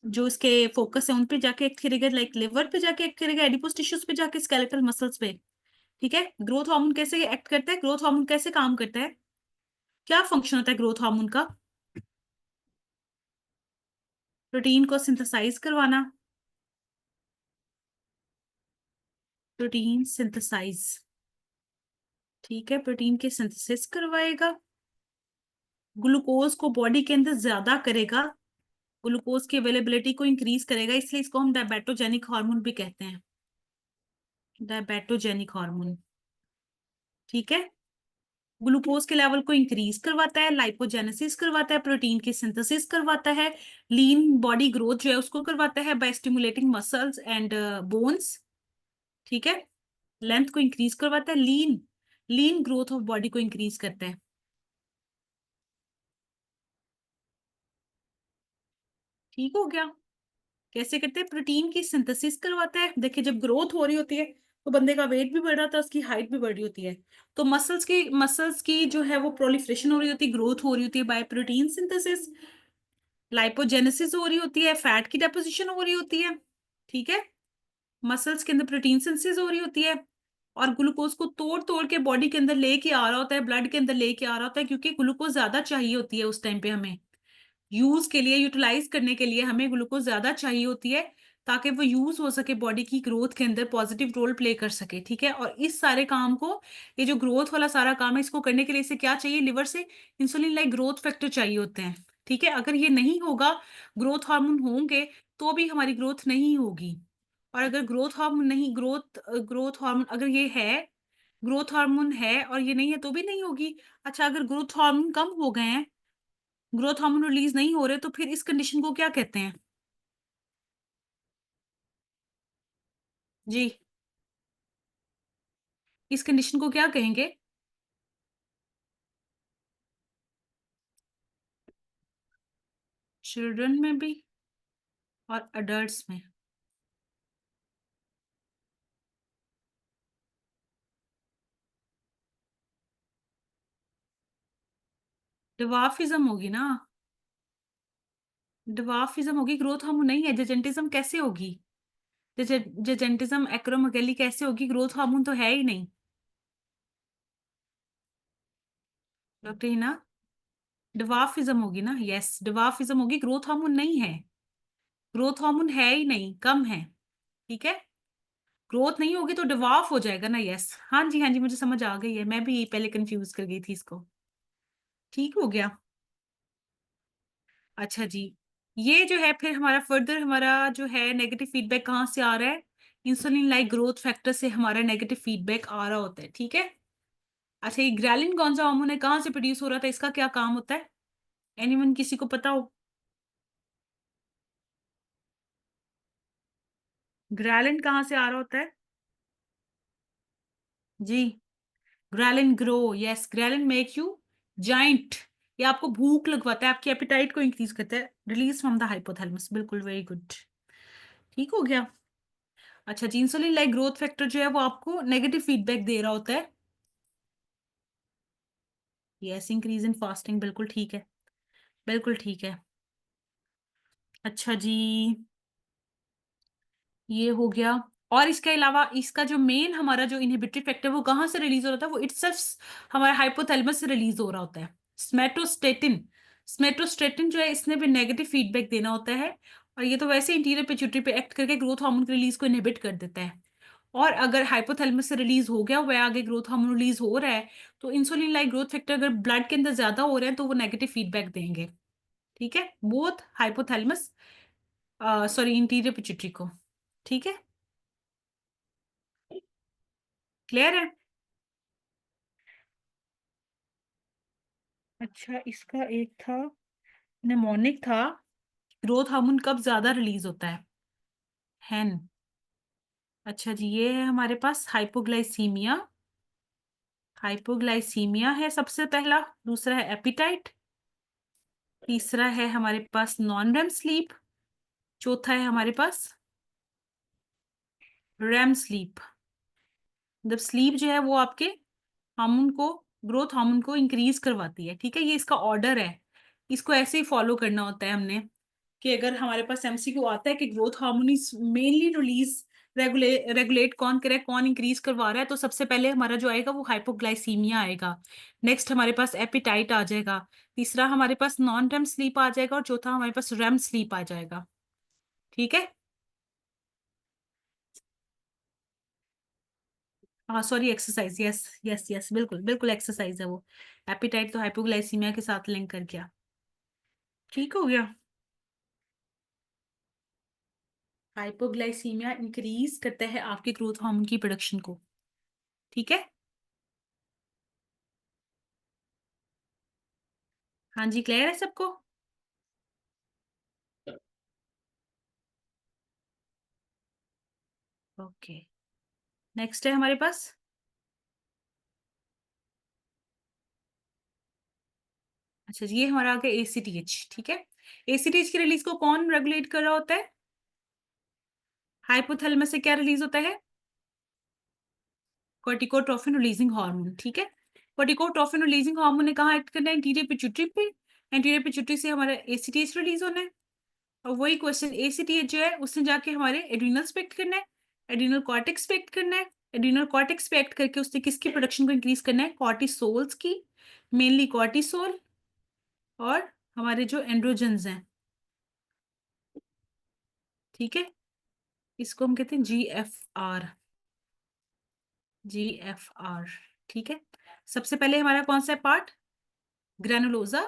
Speaker 1: जो इसके फोकस है उन पे जाके एक्ट करेगा, लाइक लिवर पे जाके एक्ट करेगा, एडिपोज टिश्यूज पे जाके, स्केलेटल मसल्स पे, ठीक है। ग्रोथ हार्मोन कैसे एक्ट करता है, ग्रोथ हार्मोन कैसे काम करता है, क्या फंक्शन होता है ग्रोथ हार्मोन का? प्रोटीन को सिंथेसाइज करवाना, प्रोटीन सिंथेसाइज, ठीक है, प्रोटीन के सिंथेसिस करवाएगा। ग्लूकोज को बॉडी के अंदर ज्यादा करेगा, ग्लूकोज की अवेलेबिलिटी को इंक्रीज करेगा, इसलिए इसको हम डायबेटोजेनिक हार्मोन भी कहते हैं, डायबेटोजेनिक हार्मोन। ठीक है। ग्लूकोज के लेवल को इंक्रीज करवाता है, लाइपोजेनेसिस करवाता है, प्रोटीन की सिंथेसिस करवाता है, लीन बॉडी ग्रोथ जो है उसको करवाता है by stimulating muscles and bones. ठीक है। लेंथ को इंक्रीज करवाता है, lean lean growth of body को इंक्रीज करता है। ठीक हो गया। कैसे करते हैं? प्रोटीन की सिंथेसिस करवाता है। देखिए जब ग्रोथ हो रही होती है तो बंदे का वेट भी बढ़ रहा था, उसकी हाइट भी बढ़ रही होती है, तो मसल्स की जो है वो प्रोलिफरेशन हो रही होती है, ग्रोथ हो रही होती है बाय प्रोटीन सिंथेसिस, लाइपोजेनेसिस हो रही होती है, फैट की डेपोजिशन हो रही होती है। ठीक है। मसल्स के अंदर प्रोटीन सिंथेसिस हो रही होती है, और ग्लूकोज को तोड़ तोड़ के बॉडी के अंदर लेके आ रहा होता है, ब्लड के अंदर लेके आ रहा होता है, क्योंकि ग्लूकोज ज्यादा चाहिए होती है उस टाइम पे हमें, यूज के लिए, यूटिलाइज करने के लिए हमें ग्लूकोज ज्यादा चाहिए होती है, ताकि वो यूज हो सके, बॉडी की ग्रोथ के अंदर पॉजिटिव रोल प्ले कर सके। ठीक है। और इस सारे काम को, ये जो ग्रोथ वाला सारा काम है, इसको करने के लिए इसे क्या चाहिए? लिवर से इंसुलिन लाइक ग्रोथ फैक्टर चाहिए होते हैं। ठीक है। अगर ये नहीं होगा, ग्रोथ हार्मोन होंगे तो भी हमारी ग्रोथ नहीं होगी। और अगर ग्रोथ हार्मोन नहीं, ग्रोथ हार्मोन अगर ये है, ग्रोथ हार्मोन है और ये नहीं है तो भी नहीं होगी। अच्छा, अगर ग्रोथ हार्मोन कम हो गए हैं, ग्रोथ हार्मोन रिलीज नहीं हो रहे, तो फिर इस कंडीशन को क्या कहते हैं? जी, इस कंडीशन को क्या कहेंगे? चिल्ड्रन में भी और अडल्ट्स में? डिवार्फिज्म होगी ना, डिवार्फिज्म होगी, ग्रोथ हार्मोन नहीं है। जेजेंटिज्म कैसे होगी? जेजेंटिज्म एक्रोमेगेली कैसे होगी? ग्रोथ हार्मोन तो है ही नहीं। डॉक्टर हिना, डिवार्फिज्म होगी ना, यस डिवार्फिज्म होगी, ग्रोथ हार्मोन नहीं है, ग्रोथ हार्मोन है ही नहीं, कम है। ठीक है। ग्रोथ नहीं होगी तो डिवार्फ हो जाएगा ना, यस। हाँ जी, हाँ जी, मुझे समझ आ गई है, मैं भी पहले कंफ्यूज कर गई थी इसको। ठीक हो गया। अच्छा जी। ये जो है फिर हमारा फर्दर, हमारा जो है नेगेटिव फीडबैक कहाँ से आ रहा है? इंसुलिन लाइक ग्रोथ फैक्टर से हमारा नेगेटिव फीडबैक आ रहा होता है। ठीक है। अच्छा, ये ग्रेलिन कौन सा हार्मोन है, कहाँ से प्रोड्यूस हो रहा था, इसका क्या काम होता है? एनीवन, किसी को पता हो? ग्रेलिन कहाँ से आ रहा होता है? जी, ghrelin grow, yes, ghrelin make you giant. ये आपको भूख लगवाता है, आपकी एपिटाइट को इंक्रीज करता है, रिलीज फ्रॉम द हाइपोथैलेमस। बिल्कुल, वेरी गुड। ठीक हो गया। अच्छा जी, इंसुलिन लाइक ग्रोथ फैक्टर जो है वो आपको नेगेटिव फीडबैक दे रहा होता है। यस, इंक्रीज इन फास्टिंग, बिल्कुल ठीक है, बिल्कुल ठीक है। अच्छा जी, ये हो गया। और इसके अलावा इसका जो मेन हमारा जो इनहिबिटरी फैक्टर वो कहाँ से रिलीज हो रहा था? वो इटसेल्फ हमारे हाइपोथैलेमस से रिलीज हो रहा होता है, स्मेटोस्टेटिन। स्मेटोस्टेटिन जो है, इसने भी नेगेटिव फीडबैक देना होता है, और ये तो वैसे इंटीरियर पिट्यूटरी पे एक्ट करके ग्रोथ हार्मोन की रिलीज को इनहिबिट कर देता है। और अगर हाइपोथैलेमस से रिलीज हो गया, वह आगे ग्रोथ हार्मोन रिलीज हो रहा है, तो इंसुलिन लाइक ग्रोथ फैक्टर अगर ब्लड के अंदर ज्यादा हो रहे हैं तो वो नेगेटिव फीडबैक देंगे। ठीक है। Both hypothalamus, sorry, interior pituitary को। ठीक है। क्लियर है? अच्छा, इसका एक था, निमोनिक था। ग्रोथ हार्मोन कब ज्यादा रिलीज होता है? हैन। अच्छा जी, ये है हमारे पास हाइपोग्लाइसीमिया। हाइपोग्लाइसीमिया है सबसे पहला, दूसरा है एपिटाइट, तीसरा है हमारे पास नॉन रेम स्लीप, चौथा है हमारे पास रेम स्लीप। जब स्लीप जो है वो आपके हार्मोन को, ग्रोथ हार्मोन को इंक्रीज करवाती है। ठीक है। ये इसका ऑर्डर है, इसको ऐसे ही फॉलो करना होता है हमने, कि अगर हमारे पास एमसीक्यू आता है कि growth hormone is mainly release, regulate कौन करे, कौन इंक्रीज करवा रहा है, तो सबसे पहले हमारा जो आएगा वो हाइपोग्लाइसीमिया आएगा, नेक्स्ट हमारे पास एपिटाइट आ जाएगा, तीसरा हमारे पास नॉन रेम स्लीप आ जाएगा, और चौथा हमारे पास रेम स्लीप आ जाएगा। ठीक है। हाँ sorry, exercise, yes yes yes, बिल्कुल बिल्कुल एक्सरसाइज है वो। एपिटाइट तो हाइपोग्लाइसीमिया के साथ लिंक कर गया। ठीक हो गया। हाइपोग्लाइसीमिया इंक्रीज करता है आपके ग्रोथ हार्मोन की प्रोडक्शन को। ठीक है। हाँ जी, क्लियर है सबको। ओके, नेक्स्ट है हमारे पास। अच्छा जी, ये हमारा आ गया एसीटीएच। ठीक है। एसीटीएच की रिलीज को कौन रेगुलेट कर रहा होता है? हाइपोथैलेमस से क्या रिलीज होता है? कॉर्टिकोट्रोफिन रिलीजिंग हार्मोन। ठीक है। कॉर्टिकोट्रोफिन रिलीजिंग हार्मोन ने कहा एक्ट करना है? एंटीरियर पिट्यूटरी पे। एंटीरियर पिट्यूटरी से हमारा एसीटीएच रिलीज होना है। और वही क्वेश्चन, एसीटीएच जो है उसने जाके हमारे एड्रीनल्स पे एक्ट करना है, एड्रीनल कॉर्टेक्स पे एक्ट करना है। एड्रीनल कॉर्टेक्स पे एक्ट करके उसने किसकी प्रोडक्शन को इंक्रीज करना है? कॉर्टिसोल्स की, मेनली कॉर्टिसोल, और हमारे जो एंड्रोजन्स हैं। ठीक है। इसको हम कहते हैं जीएफआर। जीएफआर। ठीक है। सबसे पहले हमारा कौन सा पार्ट? ग्रेनुलोजा।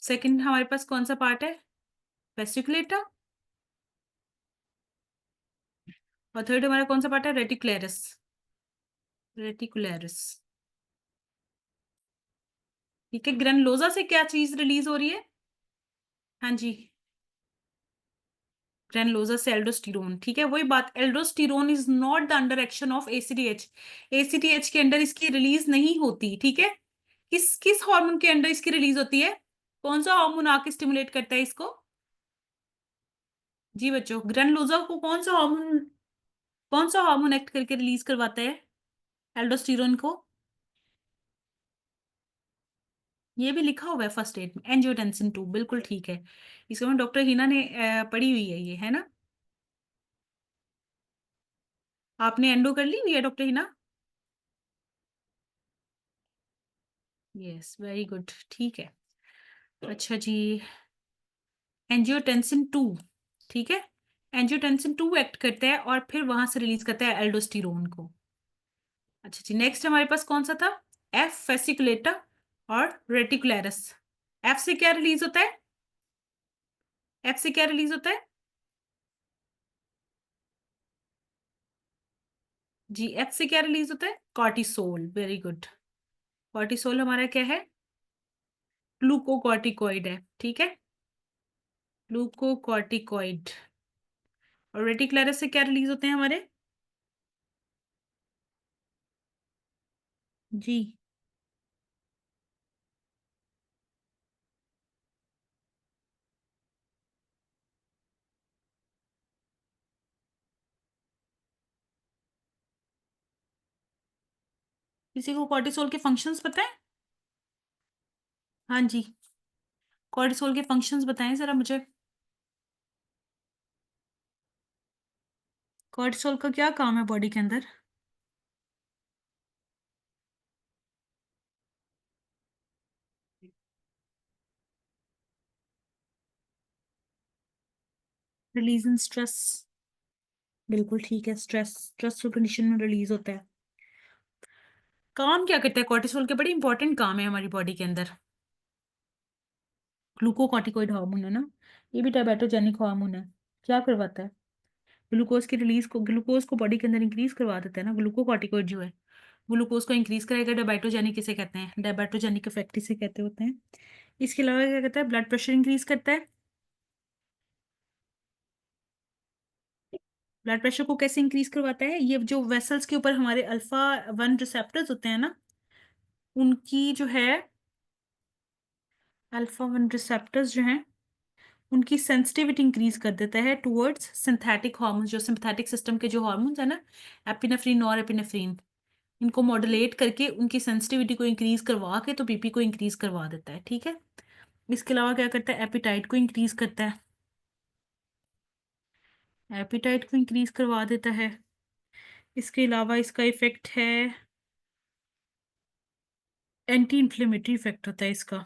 Speaker 1: सेकंड हमारे पास कौन सा पार्ट है? वेसिकुलेटा। और थर्ड हमारा कौन सा पार्ट है? रेटिकुलरिस। रेटिकुलरिस। ठीक है। ग्रेनुलोजा से क्या चीज रिलीज हो रही है? हाँ जी, ग्रेनुलोजा से एल्डोस्टेरोन। ठीक है, वही बात, aldosterone is not the under action of ACTH. ACTH के अंडर इसकी रिलीज नहीं होती। ठीक है। किस किस हार्मोन के अंडर इसकी रिलीज होती है? कौन सा हार्मोन आके स्टिमुलेट करता है इसको? जी बच्चों, ग्रेनुलोजा को कौन सा हार्मोन एक्ट करके रिलीज करवाता है एल्डोस्टेरोन को? ये भी लिखा हुआ है फर्स्ट एड में, एंजियोटेंसिन 2, बिल्कुल ठीक है। इसको में डॉक्टर हिना ने पढ़ी हुई है, ये है ना? आपने एंडो कर ली हुई है doctor Hina? Yes, very good, ठीक है। अच्छा जी, एंजियोटेंसिन 2। ठीक है। एंजियोटेंसिन 2 एक्ट करता है और फिर वहां से रिलीज करता है एल्डोस्टेरोन को। अच्छा जी, नेक्स्ट हमारे पास कौन सा था? एफ फेसिकुलेटा और रेटिकुलरिस। एफ से क्या रिलीज होता है? एफ से क्या रिलीज होता है? जी, एफ से क्या रिलीज होता है? Cortisol, very good. कॉर्टिसोल हमारा क्या है? ग्लूकोकॉर्टिकोइड है। ठीक है। ग्लूकोकॉर्टिकोइड। और रेटिकुलरिस से क्या रिलीज होते हैं हमारे? जी, किसी को कॉर्टिसोल के फंक्शंस पता है? हाँ जी, कॉर्टिसोल के फंक्शंस बताएं जरा मुझे। कॉर्टिसोल का क्या काम है बॉडी के अंदर? रिलीज इन स्ट्रेस। बिल्कुल ठीक है, स्ट्रेस स्ट्रेसफुल कंडीशन में रिलीज होता है। काम क्या करता है कॉर्टिसोल के? बड़ी इंपॉर्टेंट काम है हमारी बॉडी के अंदर। ग्लूकोकॉर्टिकोइड हार्मोन है ना, ये भी डायबेटोजेनिक हार्मोन है। क्या करवाता है? ग्लूकोज को बॉडी के अंदर इंक्रीज करवा देता है ना, ग्लूकोकॉर्टिकोइड जो है। ग्लूकोज को इंक्रीज करेगा, डायबेटोजेनिक किसे कहते हैं? डायबेटोजेनिक इफेक्ट इसे कहते होते हैं। इसके अलावा क्या कहता है? ब्लड प्रेशर इंक्रीज करता है। ब्लड प्रेशर को कैसे इंक्रीज करवाता है? ये जो वेसल्स के ऊपर हमारे अल्फा 1 रिसेप्टर्स होते हैं ना, उनकी जो है, अल्फा 1 रिसेप्टर्स जो हैं, उनकी सेंसिटिविटी इंक्रीज कर देता है टुवर्ड्स सिंथेटिक हार्मोन्स, जो सिंथेटिक सिस्टम के जो हार्मोन्स है ना, एपिनेफ्रीन और एपिनेफ्रीन, इनको मॉडुलेट करके उनकी सेंसिटिविटी को इंक्रीज करवा के तो बीपी को इंक्रीज करवा देता है। ठीक है। इसके अलावा क्या करता है? एपिटाइट को इंक्रीज करता है। एपिटाइट को इंक्रीज करवा देता है। इसके अलावा इसका इफेक्ट है, एंटी इन्फ्लेमेटरी इफेक्ट होता है इसका।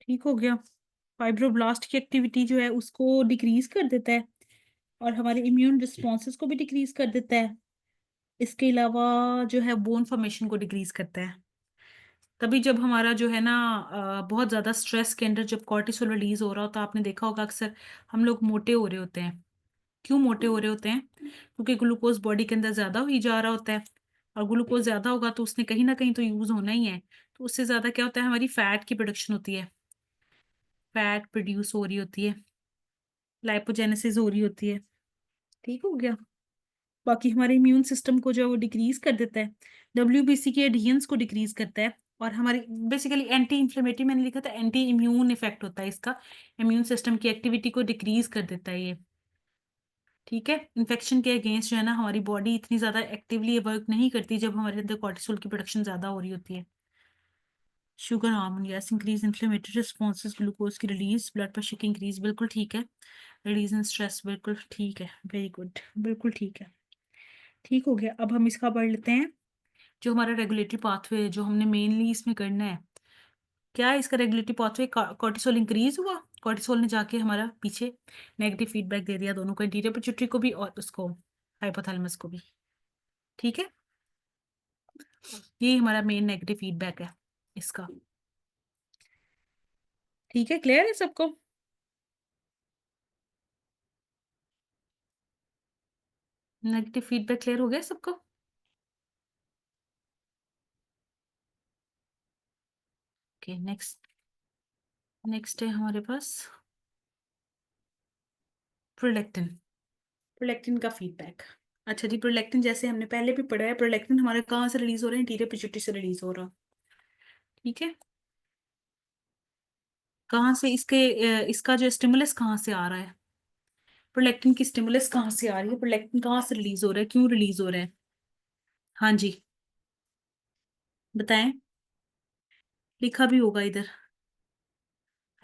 Speaker 1: ठीक हो गया। फाइब्रोब्लास्ट की एक्टिविटी जो है उसको डिक्रीज कर देता है और हमारे इम्यून रिस्पॉन्सेस को भी डिक्रीज कर देता है। इसके अलावा जो है बोन फॉर्मेशन को डिक्रीज करता है। तभी जब हमारा जो है ना बहुत ज्यादा स्ट्रेस के अंदर जब कॉर्टिसोल रिलीज हो रहा होता है, आपने देखा होगा अक्सर हम लोग मोटे हो रहे होते हैं। क्यों मोटे हो रहे होते हैं? क्योंकि ग्लूकोज बॉडी के अंदर ज्यादा ही जा रहा होता है, और ग्लूकोज ज्यादा होगा तो उसने कहीं ना कहीं तो यूज होना ही है। तो उससे ज्यादा क्या होता है, हमारी फैट की प्रोडक्शन होती है, फैट प्रोड्यूस हो रही होती है, लाइपोजेनेसिस हो रही होती है। ठीक हो गया। बाकी हमारे इम्यून सिस्टम को जो है वो डिक्रीज कर देता है, डब्ल्यूबीसी के एडियंस को डिक्रीज करता है। और हमारी बेसिकली एंटी इंफ्लेमेटरी, मैंने लिखा था एंटी इम्यून इफेक्ट होता है इसका, इम्यून सिस्टम की एक्टिविटी को डिक्रीज कर देता है ये। ठीक है, इन्फेक्शन के अगेंस्ट जो है ना हमारी बॉडी इतनी ज्यादा एक्टिवली वर्क नहीं करती जब हमारे अंदर कॉर्टिसोल की प्रोडक्शन ज्यादा हो रही होती है। Sugar hormone, yes, increase inflammatory responses, glucose की रिलीज, ब्लड प्रेशर की इंक्रीज, बिल्कुल ठीक है। रिलीज इन स्ट्रेस, बिल्कुल ठीक है, वेरी गुड, बिल्कुल ठीक है। ठीक हो गया। अब हम इसका पढ़ लेते हैं, जो हमारा रेगुलेटरी पाथवे है जो हमने मेनली इसमें करना है। क्या है इसका रेगुलेटरी पाथवे? कॉर्टिसोल इंक्रीज हुआ, कॉर्टिसोल ने जाके हमारा पीछे नेगेटिव फीडबैक दे दिया, दोनों को, इंटीरियर पिट्यूटरी को भी और उसको हाइपोथैलेमस को भी। ठीक है, ये हमारा मेन नेगेटिव फीडबैक है इसका। ठीक है, क्लियर है सबको? नेगेटिव फीडबैक क्लियर हो गया सबको? ओके, नेक्स्ट, नेक्स्ट है हमारे पास प्रोलैक्टिन। प्रोलैक्टिन का फीडबैक। अच्छा जी, प्रोलैक्टिन जैसे हमने पहले भी पढ़ा है, प्रोलैक्टिन हमारे कहाँ से रिलीज हो रहे हैं? इंटीरियर पिट्यूटरी से रिलीज हो रहा। ठीक है, कहाँ से इसके इसका जो स्टिमुलस कहाँ से आ रहा है? प्रोलैक्टिन की स्टिमुलस कहाँ से आ रही है? प्रोलैक्टिन कहाँ से रिलीज हो रहा है, क्यों रिलीज हो रहा है? हाँ जी, बताएं। लिखा भी होगा इधर,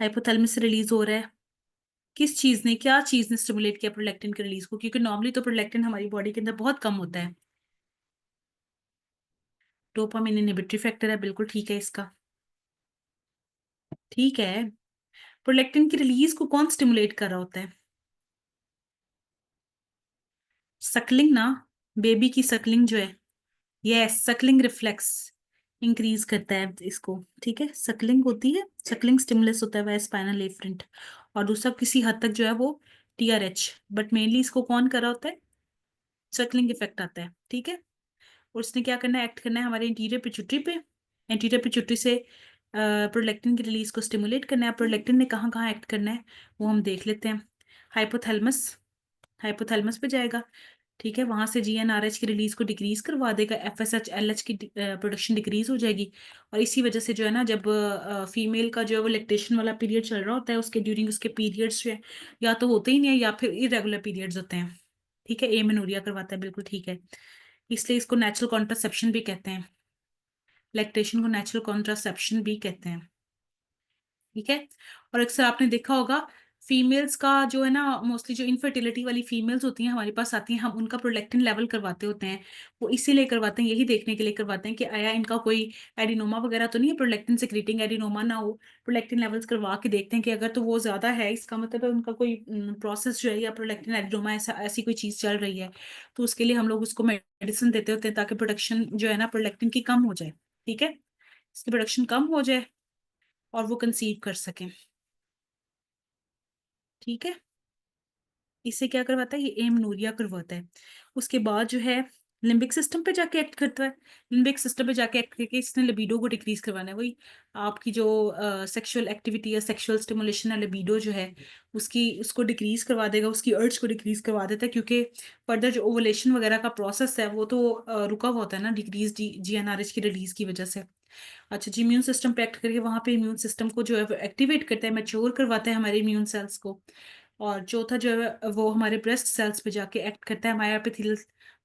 Speaker 1: हाइपोथैलेमस से रिलीज हो रहा है। किस चीज ने, क्या चीज ने स्टिमुलेट किया प्रोलैक्टिन के रिलीज को? क्योंकि नॉर्मली तो प्रोलैक्टिन हमारी बॉडी के अंदर बहुत कम होता है। डोपामिन इनहिबिटरी फैक्टर है, बिल्कुल ठीक है इसका। ठीक है, प्रोलैक्टिन की रिलीज को कौन स्टिमुलेट कर रहा होता है? सकलिंग ना, बेबी की सकलिंग जो है, यस, सकलिंग रिफ्लेक्स इंक्रीज करता है इसको। ठीक है, सकलिंग होती है, सकलिंग स्टिमुलस होता है वह स्पाइनल एफरेंट, और दूसरा किसी हद तक जो है वो टीआरएच, बट मेनली इसको कौन कर रहा होता है? सकलिंग इफेक्ट आता है। ठीक है, और उसने क्या करना है, एक्ट करना है हमारे इंटीरियर पिट्यूटरी पे, इंटीरियर पिट्यूटरी से प्रोलैक्टिन की रिलीज को स्टिमुलेट करना है। प्रोलैक्टिन ने कहाँ कहाँ एक्ट करना है वो हम देख लेते हैं। हाइपोथैलेमस, हाइपोथैलेमस पे जाएगा। ठीक है, वहां से जीएनआरएच की रिलीज को डिक्रीज करवा देगा, एफएसएच एलएच की प्रोडक्शन डिक्रीज हो जाएगी। और इसी वजह से जो है ना, जब फीमेल का जो है वो लैक्टेशन वाला पीरियड चल रहा होता है, उसके ड्यूरिंग उसके पीरियड्स जो है या तो होते ही नहीं है या फिर इरेगुलर पीरियड्स होते हैं। ठीक है, एमेनोरिया करवाता है, बिल्कुल ठीक है। इसलिए इसको नेचुरल कॉन्ट्रासेप्शन भी कहते हैं, लैक्टेशन को नेचुरल कॉन्ट्रासेप्शन भी कहते हैं। ठीक है, और अक्सर आपने देखा होगा फीमेल्स का जो है ना, मोस्टली जो इनफर्टिलिटी वाली फीमेल्स होती हैं हमारे पास आती हैं, हम उनका प्रोलैक्टिन लेवल करवाते होते हैं। वो इसीलिए करवाते हैं, यही देखने के लिए करवाते हैं कि आया इनका कोई एडिनोमा वगैरह तो नहीं है, प्रोलैक्टिन सिक्रीटिंग एडिनोमा ना हो। प्रोलैक्टिन लेवल्स करवा के देखते हैं कि अगर तो वो ज्यादा है, इसका मतलब है उनका कोई प्रोसेस जो है या प्रोलैक्टिन एडिनोमा ऐसा ऐसी कोई चीज चल रही है। तो उसके लिए हम लोग उसको मेडिसिन देते होते हैं ताकि प्रोडक्शन जो है ना प्रोलैक्टिन की कम हो जाए। ठीक है, इसकी प्रोडक्शन कम हो जाए और वो कंसीव कर सकें। ठीक है, इससे क्या करवाता है, ये एमनोरिया करवाता है। उसके बाद जो है लिम्बिक सिस्टम पे जाके एक्ट करता है। लिम्बिक सिस्टम पे जाके एक्ट करके इसने लिबिडो को डिक्रीज करवाना है। वही आपकी जो सेक्सुअल एक्टिविटी या सेक्सुअल स्टिमुलेशन है, लिबिडो जो है उसकी, उसको डिक्रीज करवा देगा, उसकी अर्ज को डिक्रीज करवा देता है। क्योंकि फर्दर जो ओवुलेशन वगैरह का प्रोसेस है वो तो रुका हुआ होता है ना, डिक्रीज जीएनआरएच की रिलीज की वजह से। अच्छा जी, इम्यून सिस्टम पे एक्ट करके वहां पे इम्यून सिस्टम को जो है एक्टिवेट करता है, मैच्योर करवाता है हमारे इम्यून सेल्स को। और चौथा जो है वो हमारे ब्रेस्ट सेल्स पे जाके एक्ट करता है, हमारे एपिथेलियल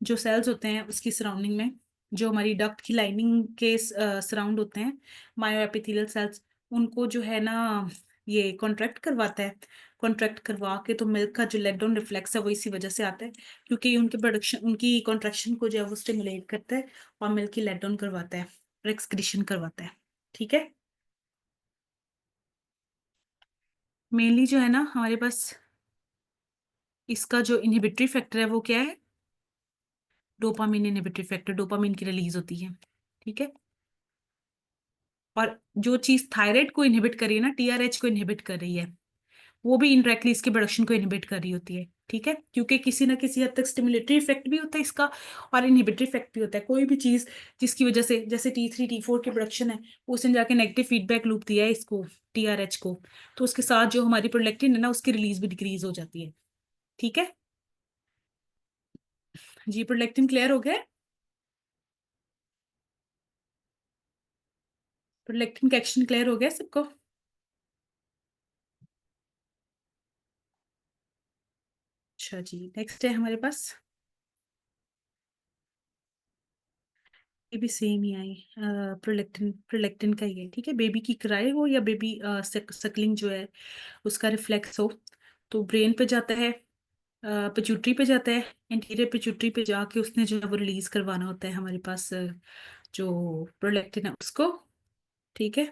Speaker 1: जो सेल्स होते हैं उसकी सराउंडिंग में, जो हमारी डक्ट की लाइनिंग के सराउंड होते हैं, मायो एपिथेलियल सेल्स, उनको जो है ना ये कॉन्ट्रैक्ट करवाता है। कॉन्ट्रैक्ट करवा के तो मिल्क का जो लेट डाउन रिफ्लेक्स है वो इसी वजह से आता है, क्योंकि उनके प्रोडक्शन, उनकी कॉन्ट्रैक्शन को जो है वो स्टिमुलेट करता है और मिल्क की लेट डाउन करवाता है और एक्सक्रीशन करवाता है। ठीक है, मेनली जो है ना हमारे पास इसका जो इनहिबिटरी फैक्टर है वो क्या है? डोपामिन इनहिबिटरी फैक्टर, डोपामिन की रिलीज होती है। ठीक है। और जो चीज थायराइड को इनहिबिट कर रही है ना, टीआरएच को इनहिबिट कर रही है, वो भी इनडायरेक्टली इसके प्रोडक्शन को इनहिबिट कर रही होती है। ठीक है, क्योंकि किसी ना किसी हद तक स्टिमुलेटरी इफेक्ट भी होता है इसका, और इनहिबिटरी इफेक्ट भी होता है। कोई भी चीज जिसकी वजह से, जैसे T3 T4 की प्रोडक्शन है, उसने जाके नेगेटिव फीडबैक लूप दिया है इसको, टीआरएच को, तो उसके साथ जो हमारी प्रोलेक्टिन है ना, उसकी रिलीज भी डिक्रीज हो जाती है। ठीक है जी। प्रोलेक्टिन क्लियर हो गया? प्रोलेक्टिन का एक्शन क्लियर हो गया सबको? अच्छा जी, नेक्स्ट है हमारे पास। ये भी सेम ही आई, प्रोलेक्टिन, प्रोलेक्टिन का ही है। ठीक है, बेबी की क्राई हो या बेबी सकलिंग जो है उसका रिफ्लेक्स हो, तो ब्रेन पे जाता है, पिट्यूटरी पे जाता है, एंटीरियर पिट्यूटरी पे जाके उसने जो है वो रिलीज करवाना होता है हमारे पास जो प्रोलेक्टिन है उसको। ठीक है,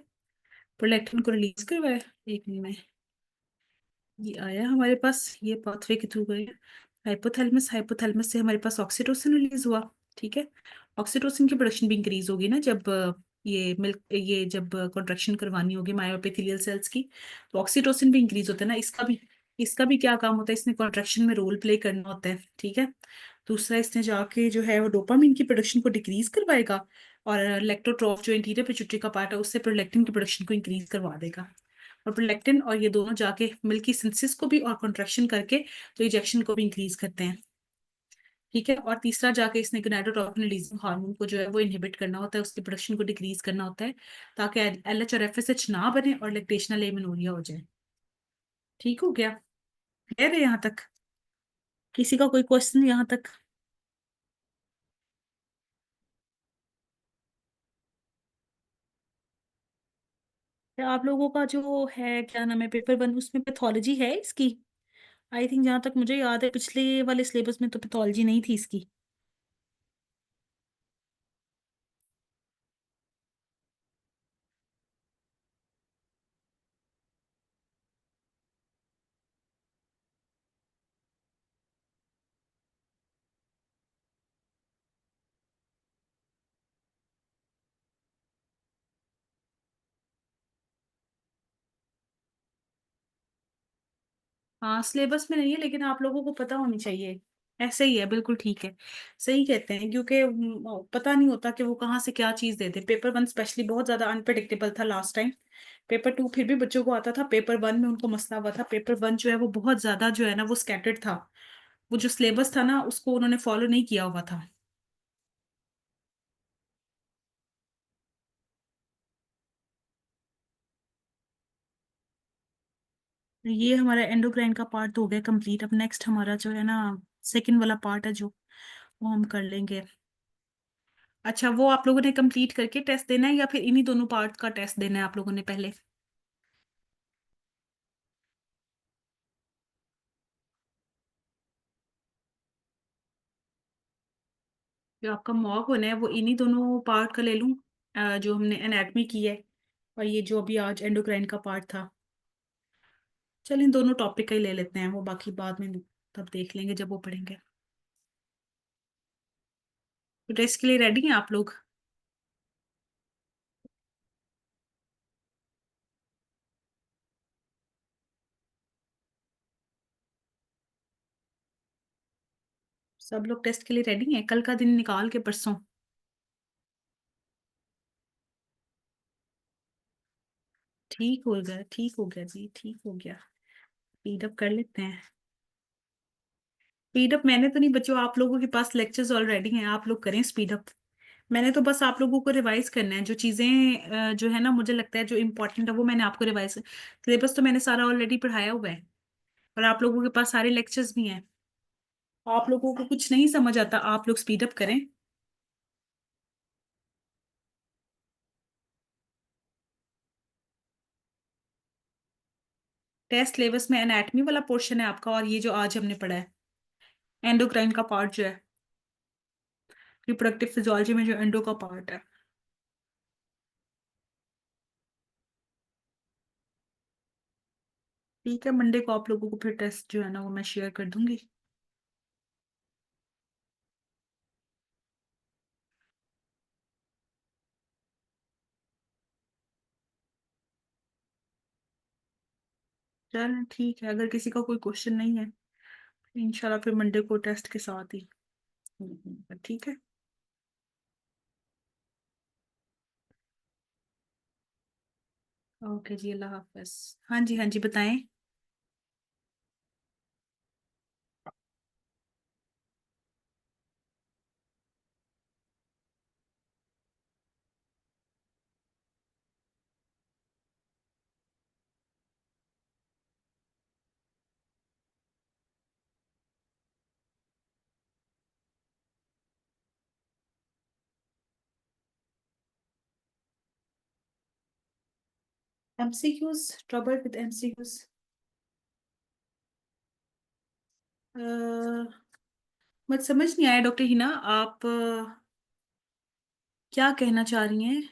Speaker 1: प्रोलेक्टिन को रिलीज करवाया, एक मिनट में ये आया हमारे पास, ये पाथवे के थ्रू गया हाइपोथैलेमस, हाइपोथैलेमस से हमारे पास ऑक्सीटोसिन रिलीज हुआ। ठीक है, ऑक्सीटोसिन की प्रोडक्शन भी इंक्रीज होगी ना जब ये मिल्क, ये जब कॉन्ट्रैक्शन करवानी होगी मायोएपिथेलियल सेल्स की, तो ऑक्सीटोसिन भी इंक्रीज होता है ना। इसका भी क्या काम होता है, इसने कॉन्ट्रैक्शन में रोल प्ले करना होता है। ठीक है, दूसरा इसने जाके जो है वो डोपामिन की प्रोडक्शन को डिक्रीज करवाएगा, और लेक्टोट्रोफ जो इंटीरियर पिट्यूटरी का पार्ट है उससे प्रोलेक्टिन की प्रोडक्शन को इंक्रीज करवा देगा। और प्रोलेक्टिन और ये दोनों जाके मिल्क की सिंथेसिस को भी और कॉन्ट्रैक्शन करके तो इजेक्शन को भी इंक्रीज करते हैं। ठीक है, और तीसरा जाके इसने गोनाडोट्रोपिन रिलीजिंग हार्मोन को जो है वो इनहिबिट करना होता है, उसकी प्रोडक्शन को डिक्रीज करना होता है, ताकि एलएच और एफएसएच ना बने और लैक्टेशनल एमेनोरिया हो जाए। ठीक हो गया? क्लियर है यहाँ तक? किसी का कोई क्वेश्चन यहाँ तक? या आप लोगों का जो है क्या नाम है, पेपर 1, उसमें पैथोलॉजी है इसकी? आई थिंक जहाँ तक मुझे याद है पिछले वाले सिलेबस में तो पैथोलॉजी नहीं थी इसकी। हाँ, सिलेबस में नहीं है, लेकिन आप लोगों को पता होनी चाहिए। ऐसे ही है, बिल्कुल ठीक है। सही कहते हैं, क्योंकि पता नहीं होता कि वो कहाँ से क्या चीज दे दे। पेपर 1 स्पेशली बहुत ज्यादा अनप्रडिक्टेबल था लास्ट टाइम। पेपर 2 फिर भी बच्चों को आता था, पेपर 1 में उनको मसला हुआ था। पेपर 1 जो है वो बहुत ज्यादा जो है ना वो स्कैटर्ड था। वो जो सिलेबस था ना उसको उन्होंने फॉलो नहीं किया हुआ था। ये हमारा एंडोक्राइन का पार्ट तो हो गया कंप्लीट। अब नेक्स्ट हमारा जो है ना सेकंड वाला पार्ट है जो, वो हम कर लेंगे। अच्छा, वो आप लोगों ने कंप्लीट करके टेस्ट देना है या फिर इन्हीं दोनों पार्ट का टेस्ट देना है आप लोगों ने पहले? जो आपका मॉक होना है वो इन्हीं दोनों पार्ट का ले लूं, जो हमने एनाटॉमी की है, और ये जो अभी आज एंडोक्राइन का पार्ट था। चल इन दोनों टॉपिक का ही ले लेते हैं, वो बाकी बाद में तब देख लेंगे जब वो पढ़ेंगे। तो टेस्ट के लिए रेडी हैं आप लोग? सब लोग टेस्ट के लिए रेडी हैं? कल का दिन निकाल के परसों। ठीक हो गया, ठीक हो गया जी, ठीक हो गया। स्पीड अप कर लेते हैं। स्पीड अप मैंने तो नहीं बच्चों, आप लोगों के पास लेक्चर्स ऑलरेडी हैं, आप लोग करें स्पीड अप। मैंने तो बस आप लोगों को रिवाइज करना है जो चीजें जो है ना मुझे लगता है जो इम्पोर्टेंट है वो मैंने आपको रिवाइज, सिलेबस तो मैंने सारा ऑलरेडी पढ़ाया हुआ है, और आप लोगों के पास सारे लेक्चर्स भी हैं। आप लोगों को कुछ नहीं समझ आता, आप लोग स्पीड अप करें। टेस्ट सिलेबस में एनाटॉमी वाला पोर्शन है आपका, और ये जो आज हमने पढ़ा है एंडोक्राइन का पार्ट जो है, रिप्रोडक्टिव फिजियोलॉजी में जो एंडो का पार्ट है। ठीक है, मंडे को आप लोगों को फिर टेस्ट जो है ना वो मैं शेयर कर दूंगी। चल ठीक है, अगर किसी का कोई क्वेश्चन नहीं है इंशाल्लाह फिर मंडे को टेस्ट के साथ ही। ठीक है। ओके जी, अल्लाह हाफिज। हाँ जी, हाँ जी, बताएं। MCQs, trouble with MCQs. मुझे समझ नहीं आया डॉक्टर हिना, आप क्या कहना चाह रही हैं?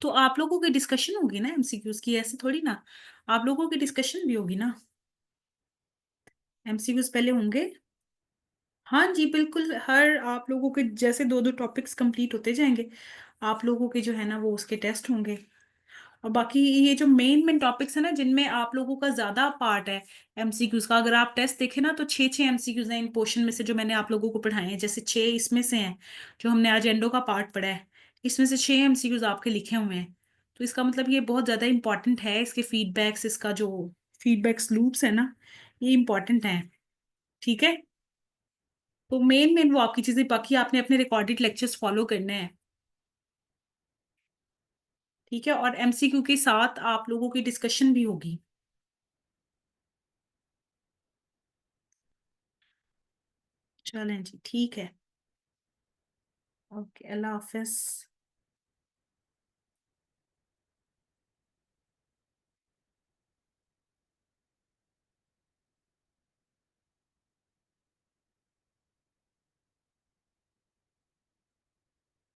Speaker 1: तो आप लोगों की डिस्कशन होगी ना एमसीक्यूज की, ऐसे थोड़ी ना। आप लोगों की डिस्कशन भी होगी ना। एमसीक्यूज पहले होंगे। हाँ जी बिल्कुल, हर आप लोगों के जैसे दो दो टॉपिक्स कंप्लीट होते जाएंगे, आप लोगों के जो है ना वो उसके टेस्ट होंगे। और बाकी ये जो मेन मेन टॉपिक्स है ना जिनमें आप लोगों का ज्यादा पार्ट है एमसीक्यूज का, अगर आप टेस्ट देखें ना तो छः छः एमसीक्यूज हैं इन पोर्शन में से जो मैंने आप लोगों को पढ़ाए हैं, जैसे छः इसमें से हैं जो हमने आज एंडो का पार्ट पढ़ा है, इसमें से छः एमसीक्यूज आपके लिखे हुए हैं। तो इसका मतलब ये बहुत ज्यादा इंपॉर्टेंट है, इसके फीडबैक्स, इसका जो फीडबैक्स लूप्स है ना ये इंपॉर्टेंट है। ठीक है। तो मेन मेन वो आपकी चीजें, बाकी आपने अपने रिकॉर्डेड लेक्चर्स फॉलो करने हैं। ठीक है, और एमसीक्यू के साथ आप लोगों की डिस्कशन भी होगी। चलें जी, ठीक है। ओके, अल्लाह हाफिज।